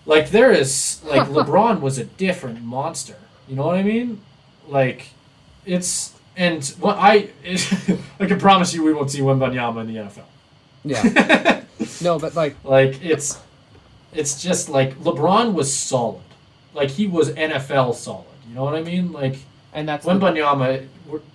S1: like there is LeBron was a different monster. You know what I mean? Like, it's and what I can promise you we won't see Wembanyama in the NFL.
S2: Yeah. No, but like
S1: it's just like LeBron was solid. Like, he was NFL solid. You know what I mean? Like.
S2: And that's
S1: Wembanyama,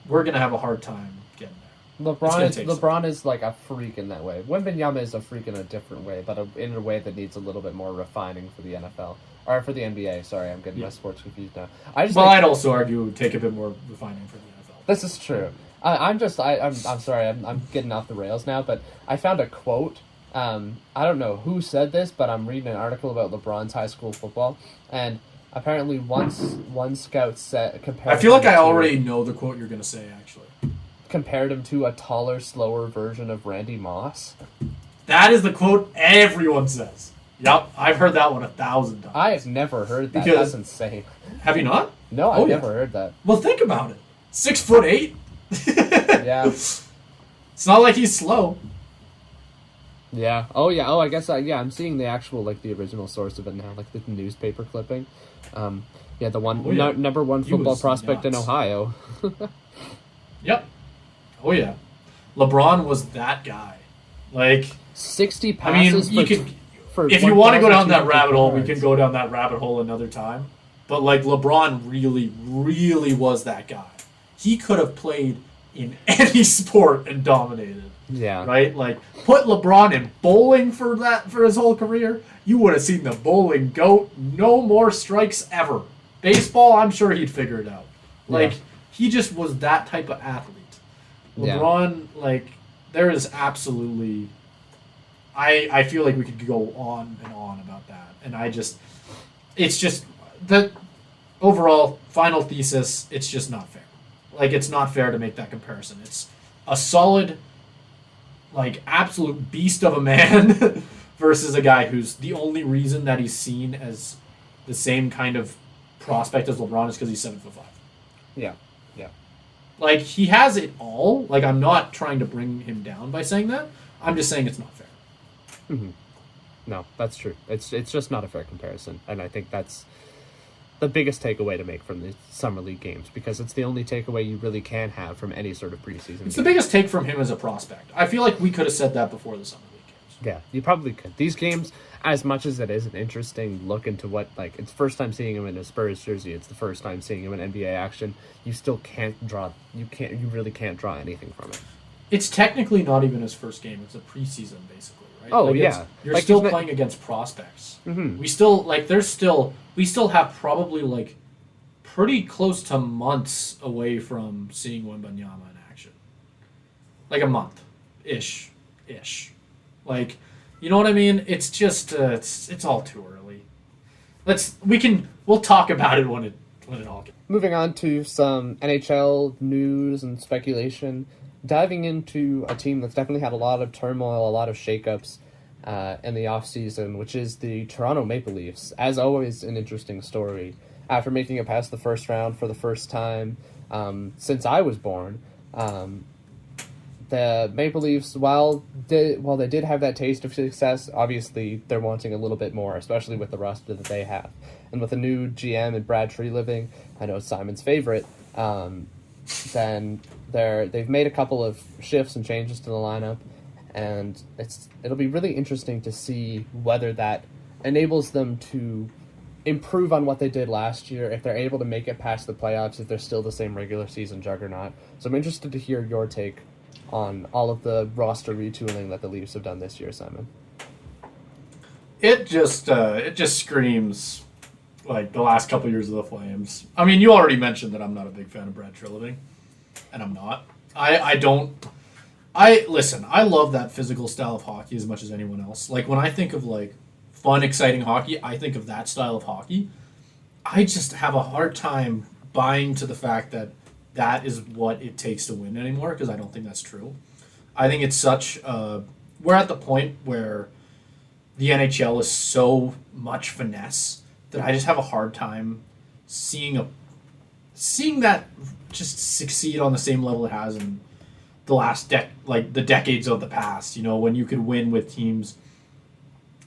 S1: we're gonna have a hard time getting there.
S2: LeBron is like a freak in that way. Wembanyama is a freak in a different way, but in a way that needs a little bit more refining for the NFL or for the NBA. Sorry, I'm getting my sports confused now.
S1: I'd also argue it would take a bit more refining for the NFL.
S2: This is true. I'm sorry. I'm getting off the rails now, but I found a quote. I don't know who said this, but I'm reading an article about LeBron's high school football, and apparently one scout compared.
S1: I feel like I already know the quote you're going to say, actually.
S2: Compared him to a taller, slower version of Randy Moss.
S1: That is the quote everyone says. Yep, I've heard that one 1,000 times.
S2: I have never heard that. That's insane.
S1: Have you not?
S2: No, I've never heard that.
S1: Well, think about it. 6'8".
S2: Yeah.
S1: It's not like he's slow.
S2: Yeah. Oh, yeah. Oh, I guess. I'm seeing the actual, like, the original source of it now, like the newspaper clipping. The one number one football prospect in Ohio.
S1: Yep. Oh yeah, LeBron was that guy. Like
S2: 60 passes.
S1: I mean, if you want to go down that rabbit hole, we can go down that rabbit hole another time. But like, LeBron really, really was that guy. He could have played in any sport and dominated.
S2: Yeah.
S1: Right? Like, put LeBron in bowling for his whole career, you would have seen the bowling goat. No more strikes ever. Baseball, I'm sure he'd figure it out. Like, he just was that type of athlete. LeBron, like, there is absolutely... I feel like we could go on and on about that. And it's just... The overall final thesis, it's just not fair. Like, it's not fair to make that comparison. It's a solid... like, absolute beast of a man versus a guy who's the only reason that he's seen as the same kind of prospect as LeBron is because he's 7'5".
S2: Yeah.
S1: Like, he has it all. Like, I'm not trying to bring him down by saying that. I'm just saying it's not fair.
S2: Mm-hmm. No, that's true. It's just not a fair comparison, and I think that's the biggest takeaway to make from the Summer League games, because it's the only takeaway you really can have from any sort of preseason
S1: It's
S2: game.
S1: the biggest take from him as a prospect. I feel like we could have said that before the Summer League games.
S2: Yeah, you probably could. These games, as much as it is an interesting look into what, like, it's the first time seeing him in a Spurs jersey, it's the first time seeing him in NBA action, you still can't draw, you really can't draw anything from it.
S1: It's technically not even his first game. It's a preseason, basically, right?
S2: Oh,
S1: like
S2: yeah.
S1: You're
S2: Like,
S1: still
S2: he's
S1: playing against prospects.
S2: Mm-hmm.
S1: We still have probably, like, pretty close to months away from seeing Wembanyama in action. Like a month-ish. Like, you know what I mean? It's just, it's all too early. We'll talk about it when it all gets.
S2: Moving on to some NHL news and speculation, diving into a team that's definitely had a lot of turmoil, a lot of shakeups in the offseason, which is the Toronto Maple Leafs. As always, an interesting story. After making it past the first round for the first time since I was born, the Maple Leafs, while they did have that taste of success, obviously they're wanting a little bit more, especially with the roster that they have. And with a new GM and Brad Treliving, I know Simon's favorite, then they've made a couple of shifts and changes to the lineup, and it'll be really interesting to see whether that enables them to improve on what they did last year, if they're able to make it past the playoffs, if they're still the same regular season juggernaut. So I'm interested to hear your take on all of the roster retooling that the Leafs have done this year, Simon.
S1: It just screams like the last couple years of the Flames. I mean, you already mentioned that I'm not a big fan of Brad Treliving, and I'm not. I love that physical style of hockey as much as anyone else. Like, when I think of, like, fun, exciting hockey, I think of that style of hockey. I just have a hard time buying to the fact that that is what it takes to win anymore, because I don't think that's true. I think it's we're at the point where the NHL is so much finesse that I just have a hard time seeing that just succeed on the same level it has in the last the decades of the past. You know, when you could win with teams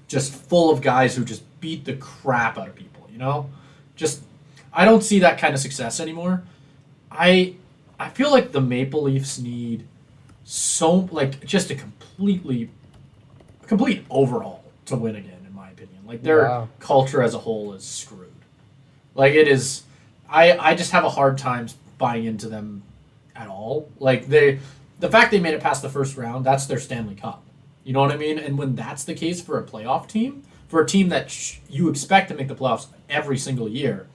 S1: just full of guys who just beat the crap out of people. You know, I don't see that kind of success anymore. I feel like the Maple Leafs need just a complete overhaul to win again, in my opinion. Like, their culture as a whole is screwed. Like, it is. I just have a hard time buying into them at all. Like, the fact they made it past the first round, that's their Stanley Cup. You know what I mean? And when that's the case for a playoff team, for a team that you expect to make the playoffs every single year,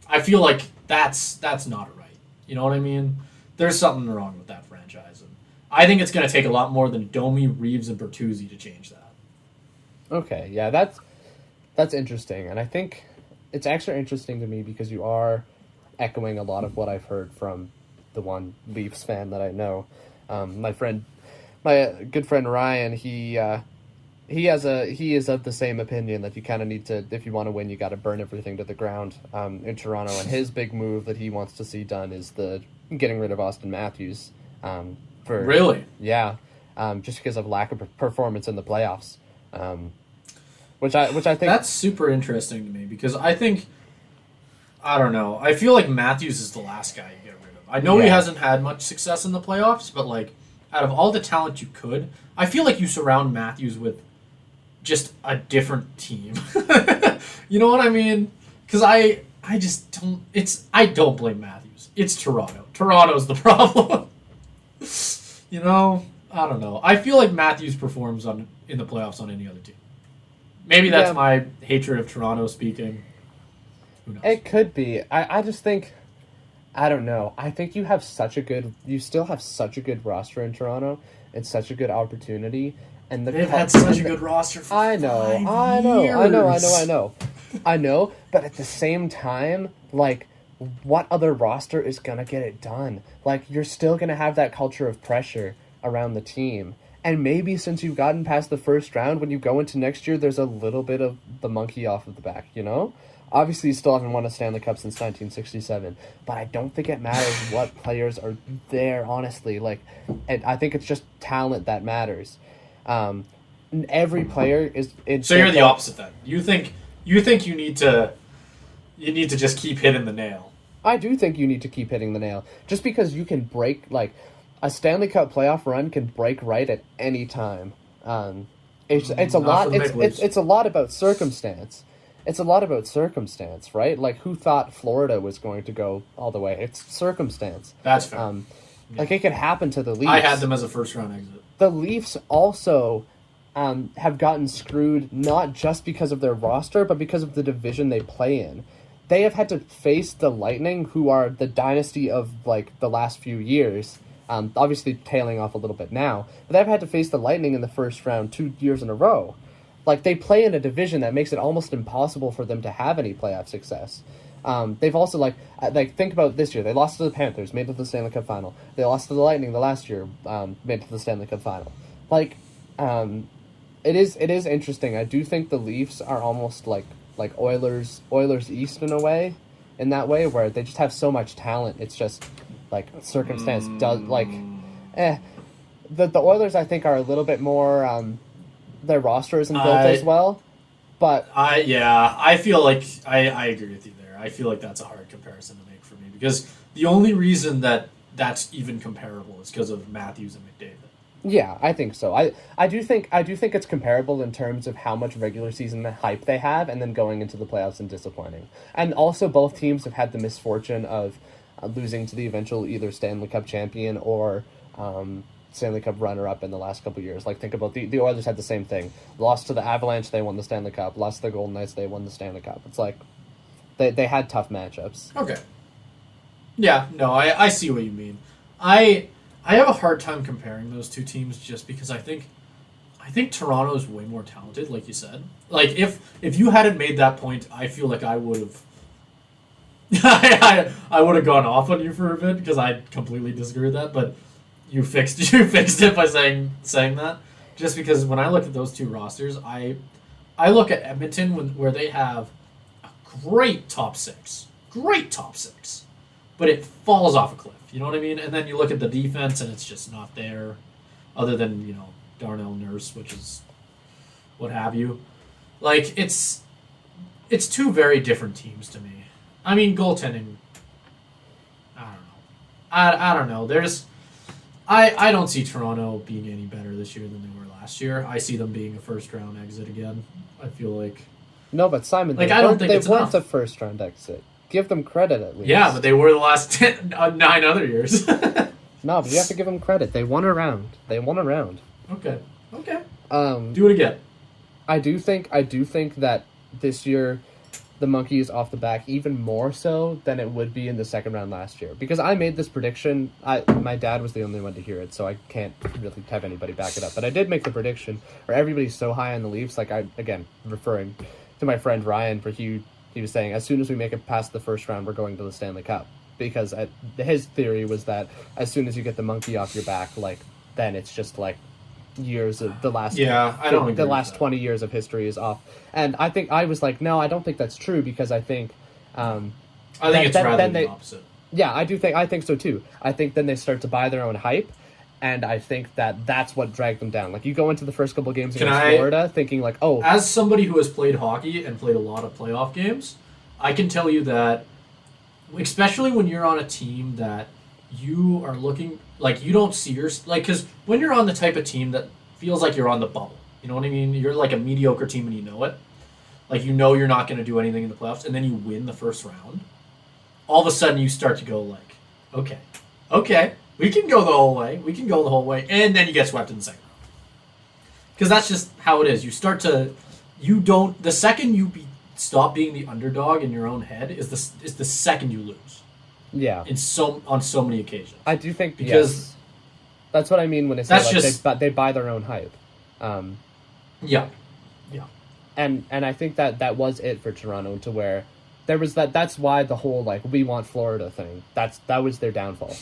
S1: I feel like that's not right. You know what I mean? There's something wrong with that franchise. And I think it's going to take a lot more than Domi, Reeves, and Bertuzzi to change that.
S2: Okay, yeah, that's interesting. And I think it's extra interesting to me because you are echoing a lot of what I've heard from the one Leafs fan that I know. My good friend Ryan, he is of the same opinion that you kind of need to, if you want to win, you got to burn everything to the ground in Toronto. And his big move that he wants to see done is the getting rid of Austin Matthews.
S1: Really?
S2: Yeah, just because of lack of performance in the playoffs. Which I think
S1: that's super interesting to me, because I don't know. I feel like Matthews is the last guy you get rid of. I know he hasn't had much success in the playoffs, but, like, out of all the talent you could, I feel like you surround Matthews with just a different team. You know what I mean? Because I just don't. I don't blame Matthews. It's Toronto. Toronto's the problem. You know, I don't know. I feel like Matthews performs in the playoffs on any other team. Maybe that's my hatred of Toronto speaking. Who knows?
S2: It could be. I just think, I don't know. I think you still have such a good roster in Toronto and such a good opportunity. And
S1: they've had such a good roster for 5 years.
S2: I know. But at the same time, like, what other roster is going to get it done? Like, you're still going to have that culture of pressure around the team. And maybe since you've gotten past the first round, when you go into next year, there's a little bit of the monkey off of the back, you know? Obviously, you still haven't won a Stanley Cup since 1967, but I don't think it matters what players are there, honestly. Like, I think it's just talent that matters. Every player is...
S1: So you're the opposite then. You think you need to you need to just keep hitting the nail.
S2: I do think you need to keep hitting the nail. Just because you can break, like, a Stanley Cup playoff run can break right at any time. It's a
S1: Not
S2: lot.
S1: for the big leagues.
S2: It's a lot about circumstance. It's a lot about circumstance, right? Like, who thought Florida was going to go all the way? It's circumstance.
S1: That's fair.
S2: Like, it could happen to the Leafs.
S1: I had them as a first-round exit.
S2: The Leafs also have gotten screwed not just because of their roster, but because of the division they play in. They have had to face the Lightning, who are the dynasty of, like, the last few years. Obviously tailing off a little bit now. But they've had to face the Lightning in the first round 2 years in a row. Like, they play in a division that makes it almost impossible for them to have any playoff success. They've also, like, think about this year. They lost to the Panthers, made it to the Stanley Cup Final. They lost to the Lightning the last year, made it to the Stanley Cup Final. Like, it is interesting. I do think the Leafs are almost like Oilers East in a way, in that way, where they just have so much talent. It's just, like, circumstance does, like, The Oilers, I think, are a little bit more, their roster isn't built as well, but...
S1: I feel like, I agree with you there. I feel like that's a hard comparison to make for me, because the only reason that's even comparable is because of Matthews and McDavid.
S2: Yeah, I think so. I do think it's comparable in terms of how much regular season hype they have, and then going into the playoffs and disappointing. And also, both teams have had the misfortune of losing to the eventual either Stanley Cup champion or Stanley Cup runner-up in the last couple of years. Like, think about the Oilers had the same thing. Lost to the Avalanche, they won the Stanley Cup. Lost to the Golden Knights, they won the Stanley Cup. It's like they had tough matchups.
S1: Okay. Yeah, no, I see what you mean. I have a hard time comparing those two teams just because I think Toronto is way more talented, like you said. Like, if you hadn't made that point, I feel like I would have I would have gone off on you for a bit because I completely disagree with that, but you fixed it by saying that. Just because when I look at those two rosters, I look at Edmonton where they have a great top six, but it falls off a cliff. You know what I mean? And then you look at the defense, and it's just not there, other than, you know, Darnell Nurse, which is what have you. Like, it's two very different teams to me. I mean, goaltending, I don't know. I don't know. I don't see Toronto being any better this year than they were last year. I see them being a first-round exit again. I feel like...
S2: No, but Simon,
S1: like, I don't think it's
S2: weren't
S1: enough.
S2: the first-round exit. Give them credit, at least.
S1: Yeah, but they were the last 9 other years.
S2: No, but you have to give them credit. They won a round.
S1: Okay.
S2: Do
S1: Do it again.
S2: I do think that this year the monkey is off the back even more so than it would be in the second round last year. Because I made this prediction. My dad was the only one to hear it, so I can't really have anybody back it up. But I did make the prediction where everybody's so high on the Leafs. Like, again, referring to my friend Ryan, for he was saying, as soon as we make it past the first round, we're going to the Stanley Cup. Because his theory was that as soon as you get the monkey off your back, like, then it's just like years of the last
S1: I don't agree
S2: the
S1: with
S2: last
S1: that.
S2: 20 years of history is off. And I think I was like, no, I don't think that's true, because I think
S1: I think it's rather the opposite.
S2: yeah, I think so too. I think then they start to buy their own hype, and I think that's what dragged them down. Like, you go into the first couple games against Florida thinking like, oh,
S1: as somebody who has played hockey and played a lot of playoff games, I can tell you that, especially when you're on a team that you are looking, like, you don't see because when you're on the type of team that feels like you're on the bubble, you know what I mean? You're like a mediocre team and you know it. Like, you know you're not going to do anything in the playoffs, and then you win the first round. All of a sudden, you start to go like, okay, we can go the whole way, and then you get swept in the second round. Because that's just how it is. The second you stop being the underdog in your own head is the second you lose.
S2: yeah.
S1: On so many occasions.
S2: I do think
S1: Because
S2: yes. That's what I mean when I say
S1: that's
S2: like, they buy their own hype.
S1: Yeah.
S2: And I think that was it for Toronto, to where there was that's why the whole like we want Florida thing, that was their downfall.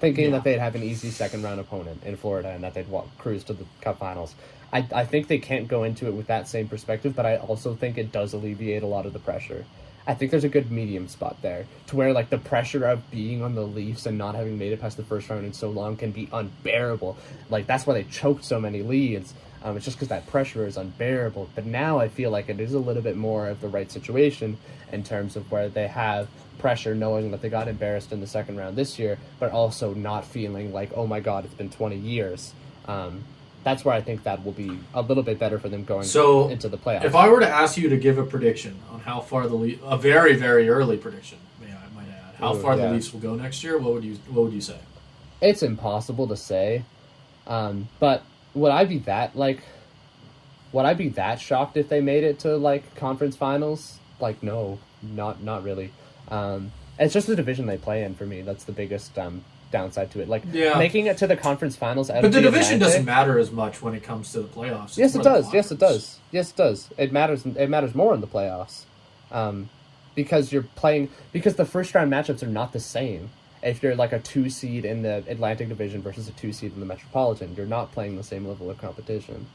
S2: Thinking that they'd have an easy second round opponent in Florida and that they'd cruise to the Cup Finals. I think they can't go into it with that same perspective, but I also think it does alleviate a lot of the pressure. I think there's a good medium spot there, to where like the pressure of being on the Leafs and not having made it past the first round in so long can be unbearable. Like, that's why they choked so many leads. It's just because that pressure is unbearable. But now I feel like it is a little bit more of the right situation in terms of where they have pressure knowing that they got embarrassed in the second round this year, but also not feeling like, oh my God, it's been 20 years. That's where I think that will be a little bit better for them going into the playoffs.
S1: If I were to ask you to give a prediction on how far the Leafs, a very, very early prediction, I might add, how far the Leafs will go next year, what would you say?
S2: It's impossible to say, but would I be that shocked if they made it to like conference finals? Like, no, not really. It's just the division they play in for me. That's the biggest downside to it. Like making it to the conference finals. But
S1: the division doesn't matter as much when it comes to the playoffs.
S2: Yes, it does. Yes, it does. Yes, it does. It matters more in the playoffs, because the first round matchups are not the same. If you're like a 2 seed in the Atlantic Division versus a 2 seed in the Metropolitan, you're not playing the same level of competition.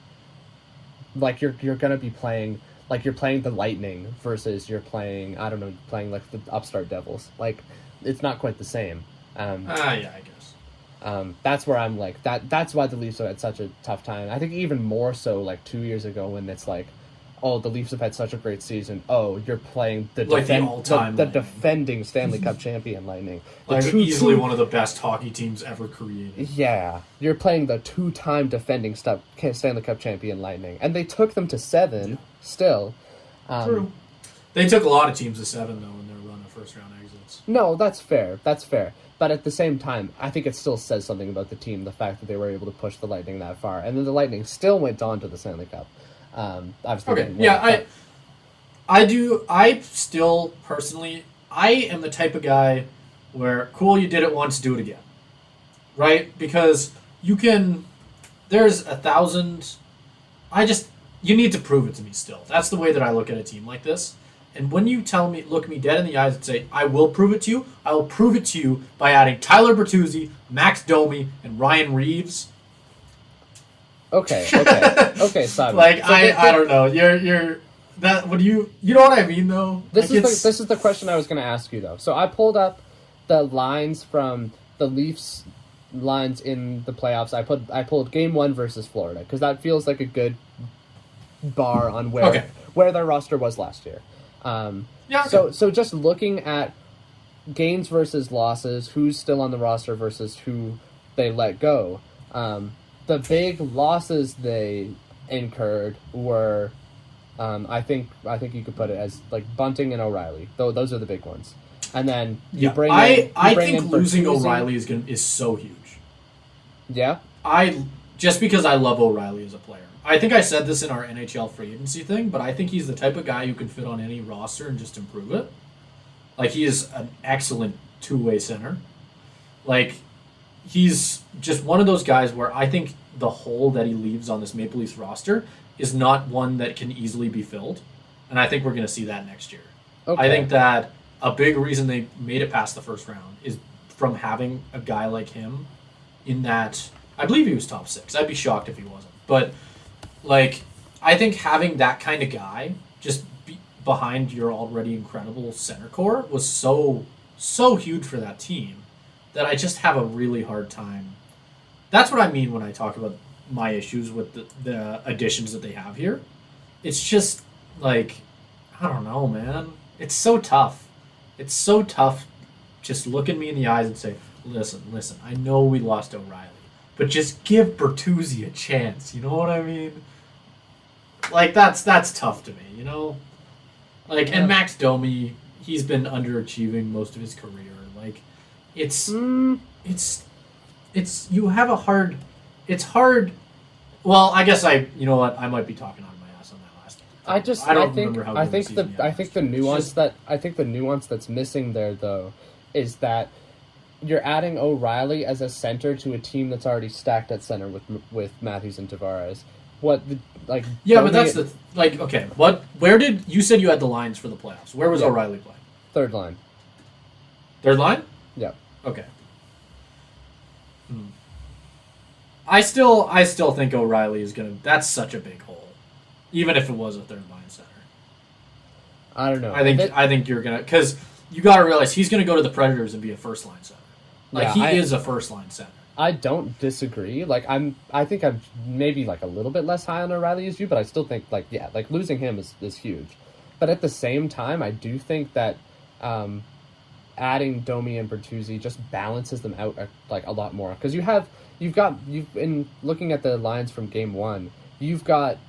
S2: Like you're gonna be playing. Like you're playing the Lightning versus you're playing like the upstart Devils. Like it's not quite the same.
S1: I guess.
S2: That's where I'm like that. That's why the Leafs have had such a tough time. I think even more so like 2 years ago when it's like, oh, the Leafs have had such a great season. Oh, you're playing the defending Stanley Cup champion Lightning.
S1: Easily one of the best hockey teams ever created.
S2: Yeah, you're playing the 2-time defending Stanley Cup champion Lightning, and they took them to 7. Still,
S1: true. They took a lot of teams to 7 though in their run of first round exits.
S2: No, that's fair. That's fair. But at the same time, I think it still says something about the team, the fact that they were able to push the Lightning that far, and then the Lightning still went on to the Stanley Cup.
S1: I still personally, I am the type of guy where, cool, you did it once, do it again. Right? Because there's 1,000, you need to prove it to me still. That's the way that I look at a team like this. And when you look me dead in the eyes and say, I will prove it to you, I will prove it to you by adding Tyler Bertuzzi, Max Domi, and Ryan Reeves.
S2: Okay, Simon.
S1: Like, I don't know. You're that. What do you know what I mean though?
S2: This is the question I was going to ask you though. So I pulled up the lines from the Leafs lines in the playoffs. I pulled Game 1 versus Florida because that feels like a good bar on where their roster was last year. So just looking at gains versus losses, who's still on the roster versus who they let go. The big losses they incurred were, I think you could put it as like Bunting and O'Reilly. Those are the big ones. And then I
S1: think losing O'Reilly is so huge.
S2: Yeah.
S1: Just because I love O'Reilly as a player. I think I said this in our NHL free agency thing, but I think he's the type of guy who can fit on any roster and just improve it. Like, he is an excellent two-way center. Like, he's just one of those guys where I think the hole that he leaves on this Maple Leafs roster is not one that can easily be filled. And I think we're going to see that next year. Okay. I think that a big reason they made it past the first round is from having a guy like him in that. I believe he was top 6. I'd be shocked if he wasn't. But, like, I think having that kind of guy just behind your already incredible center core was so huge for that team that I just have a really hard time. That's what I mean when I talk about my issues with the additions that they have here. It's just, like, I don't know, man. It's so tough. It's so tough just looking me in the eyes and say, listen, I know we lost O'Reilly, but just give Bertuzzi a chance. You know what I mean? Like, that's tough to me, you know? Like, and Max Domi, he's been underachieving most of his career. Like, it's hard. Well, I guess you know what? I might be talking on my ass on that last.
S2: I think the nuance that's missing there though is that you're adding O'Reilly as a center to a team that's already stacked at center with Matthews and Tavares. But that's okay. Where did you said you had the lines for the playoffs? Where was O'Reilly playing? Third line.
S1: Third line?
S2: Yeah.
S1: Okay. I still think O'Reilly is gonna. That's such a big hole, even if it was a third line center.
S2: I don't know.
S1: I think you're gonna, because you got to realize he's gonna go to the Predators and be a first line center. Like, he is a first line center.
S2: I don't disagree. Like I think I'm maybe like a little bit less high on O'Reilly as you, but I still think like losing him is huge. But at the same time, I do think that adding Domi and Bertuzzi just balances them out like a lot more because you've been looking at the lines from game one. You've got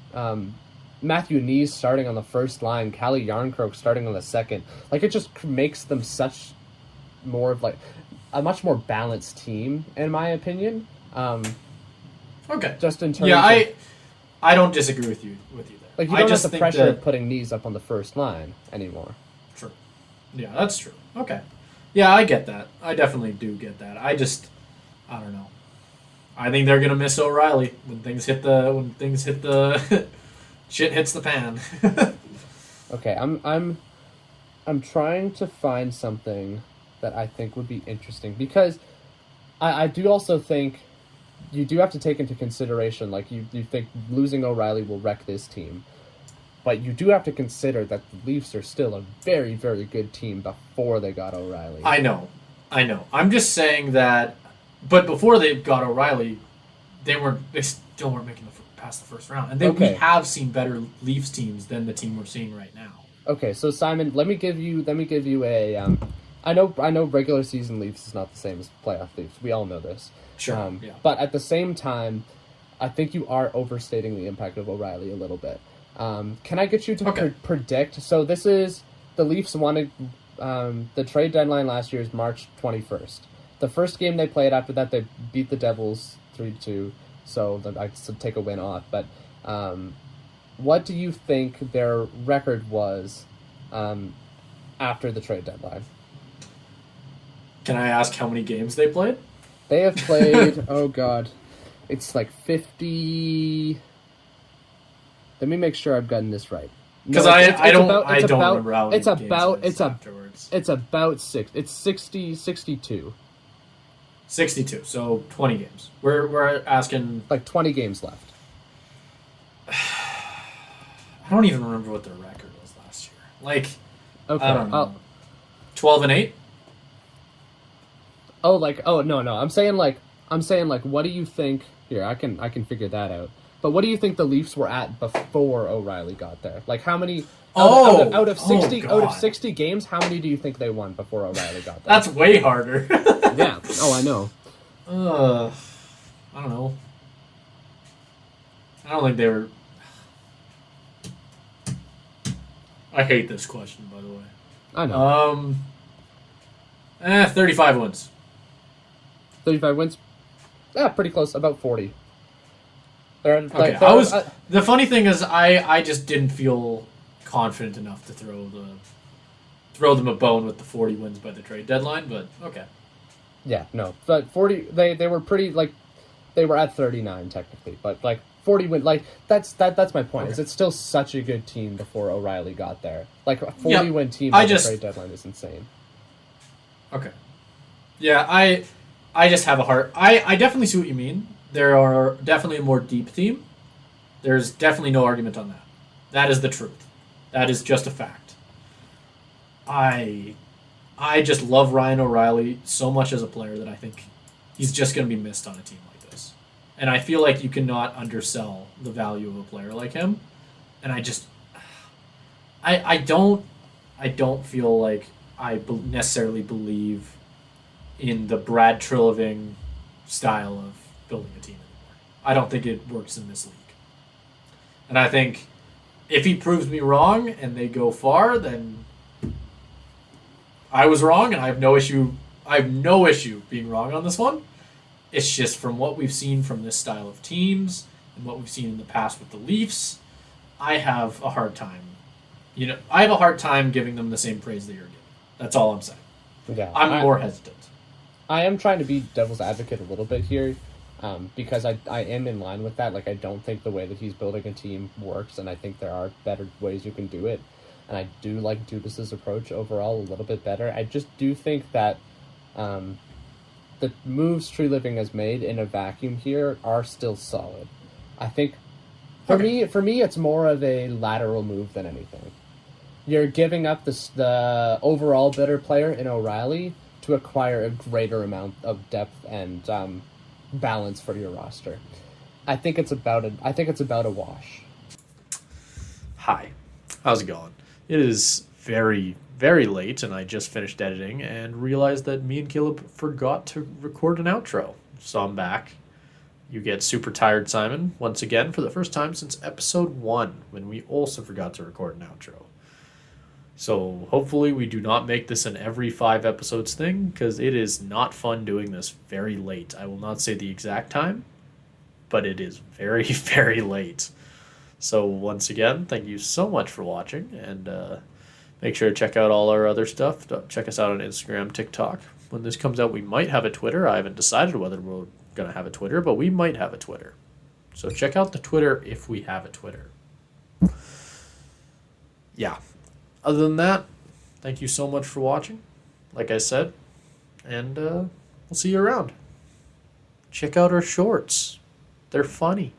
S2: Matthew Nees starting on the first line, Calle Yarncroke starting on the second. Like it just makes them such more of like a much more balanced team, in my opinion.
S1: Okay.
S2: Just in terms,
S1: I don't disagree with you there.
S2: Like you don't have the pressure of putting Nees up on the first line anymore.
S1: True. Yeah, that's true. Okay. Yeah, I get that. I definitely do get that. I don't know. I think they're gonna miss O'Reilly when things hit the shit hits the pan.
S2: Okay, I'm trying to find something that I think would be interesting because I do also think you do have to take into consideration like you think losing O'Reilly will wreck this team. But you do have to consider that the Leafs are still a very, very good team before they got O'Reilly.
S1: I know. I'm just saying that, but before they got O'Reilly, they still weren't making past the first round, and we have seen better Leafs teams than the team we're seeing right now.
S2: Okay, so Simon, let me give you a. I know regular season Leafs is not the same as playoff Leafs. We all know this.
S1: Sure. Yeah.
S2: But at the same time, I think you are overstating the impact of O'Reilly a little bit. Can I get you to predict? So this is the Leafs wanted the trade deadline last year is March 21st. The first game they played after that, they beat the Devils 3-2. So I should take a win off. But what do you think their record was after the trade deadline?
S1: Can I ask how many games they played?
S2: They have played. Oh God, it's like 50. Let me make sure I've gotten this right.
S1: Because I don't remember how many games afterwards.
S2: It's about 62.
S1: 62, so 20 games. We're asking
S2: like 20 games left.
S1: I don't even remember what their record was last year. Like,
S2: okay,
S1: I don't know. 12-8.
S2: No. I'm saying what do you think? Here, I can figure that out. But what do you think the Leafs were at before O'Reilly got there? Like how many? Out of 60 games, how many do you think they won before O'Reilly got there?
S1: That's way harder.
S2: Yeah. Oh, I know.
S1: I don't know. I don't think they were. I hate this question, by the way.
S2: I know.
S1: 35 wins.
S2: 35 wins. Yeah, pretty close. About 40.
S1: The funny thing is, I just didn't feel confident enough to throw them a bone with the 40 wins by the trade deadline. But okay.
S2: Yeah, no, but 40. They were pretty like they were at 39 technically, but like 40 win. Like that's my point.
S1: Okay.
S2: Is it's still such a good team before O'Reilly got there. Like a 40 win team by the trade deadline is insane.
S1: Okay. Yeah, I just have a heart. I definitely see what you mean. There are definitely a more deep team. There's definitely no argument on that. That is the truth. That is just a fact. I just love Ryan O'Reilly so much as a player that I think he's just going to be missed on a team like this. And I feel like you cannot undersell the value of a player like him. And I don't feel like I necessarily believe in the Brad Trilliving style of building a team anymore. I don't think it works in this league. And I think if he proves me wrong and they go far, then I was wrong, and I have no issue being wrong on this one. It's just from what we've seen from this style of teams and what we've seen in the past with the Leafs, I have a hard time. I have a hard time giving them the same praise that you're giving. That's all I'm saying.
S2: Yeah,
S1: I'm more hesitant.
S2: I am trying to be devil's advocate a little bit here, because I am in line with that. Like, I don't think the way that he's building a team works, and I think there are better ways you can do it. And I do like Dubas's approach overall a little bit better. I just do think that the moves Treliving has made in a vacuum here are still solid. I think for me, it's more of a lateral move than anything. You're giving up the overall better player in O'Reilly to acquire a greater amount of depth and balance for your roster. I think it's about a wash.
S1: Hi, how's it going? It is very, very late, and I just finished editing and realized that me and Caleb forgot to record an outro. So I'm back. You get super tired, Simon, once again for the first time since episode 1, when we also forgot to record an outro. So hopefully we do not make this an every 5 episodes thing, because it is not fun doing this very late. I will not say the exact time, but it is very, very late. So once again, thank you so much for watching, and make sure to check out all our other stuff. Check us out on Instagram, TikTok. When this comes out, we might have a Twitter. I haven't decided whether we're going to have a Twitter, but we might have a Twitter. So check out the Twitter if we have a Twitter. Yeah. Other than that, thank you so much for watching, like I said, and we'll see you around. Check out our shorts. They're funny.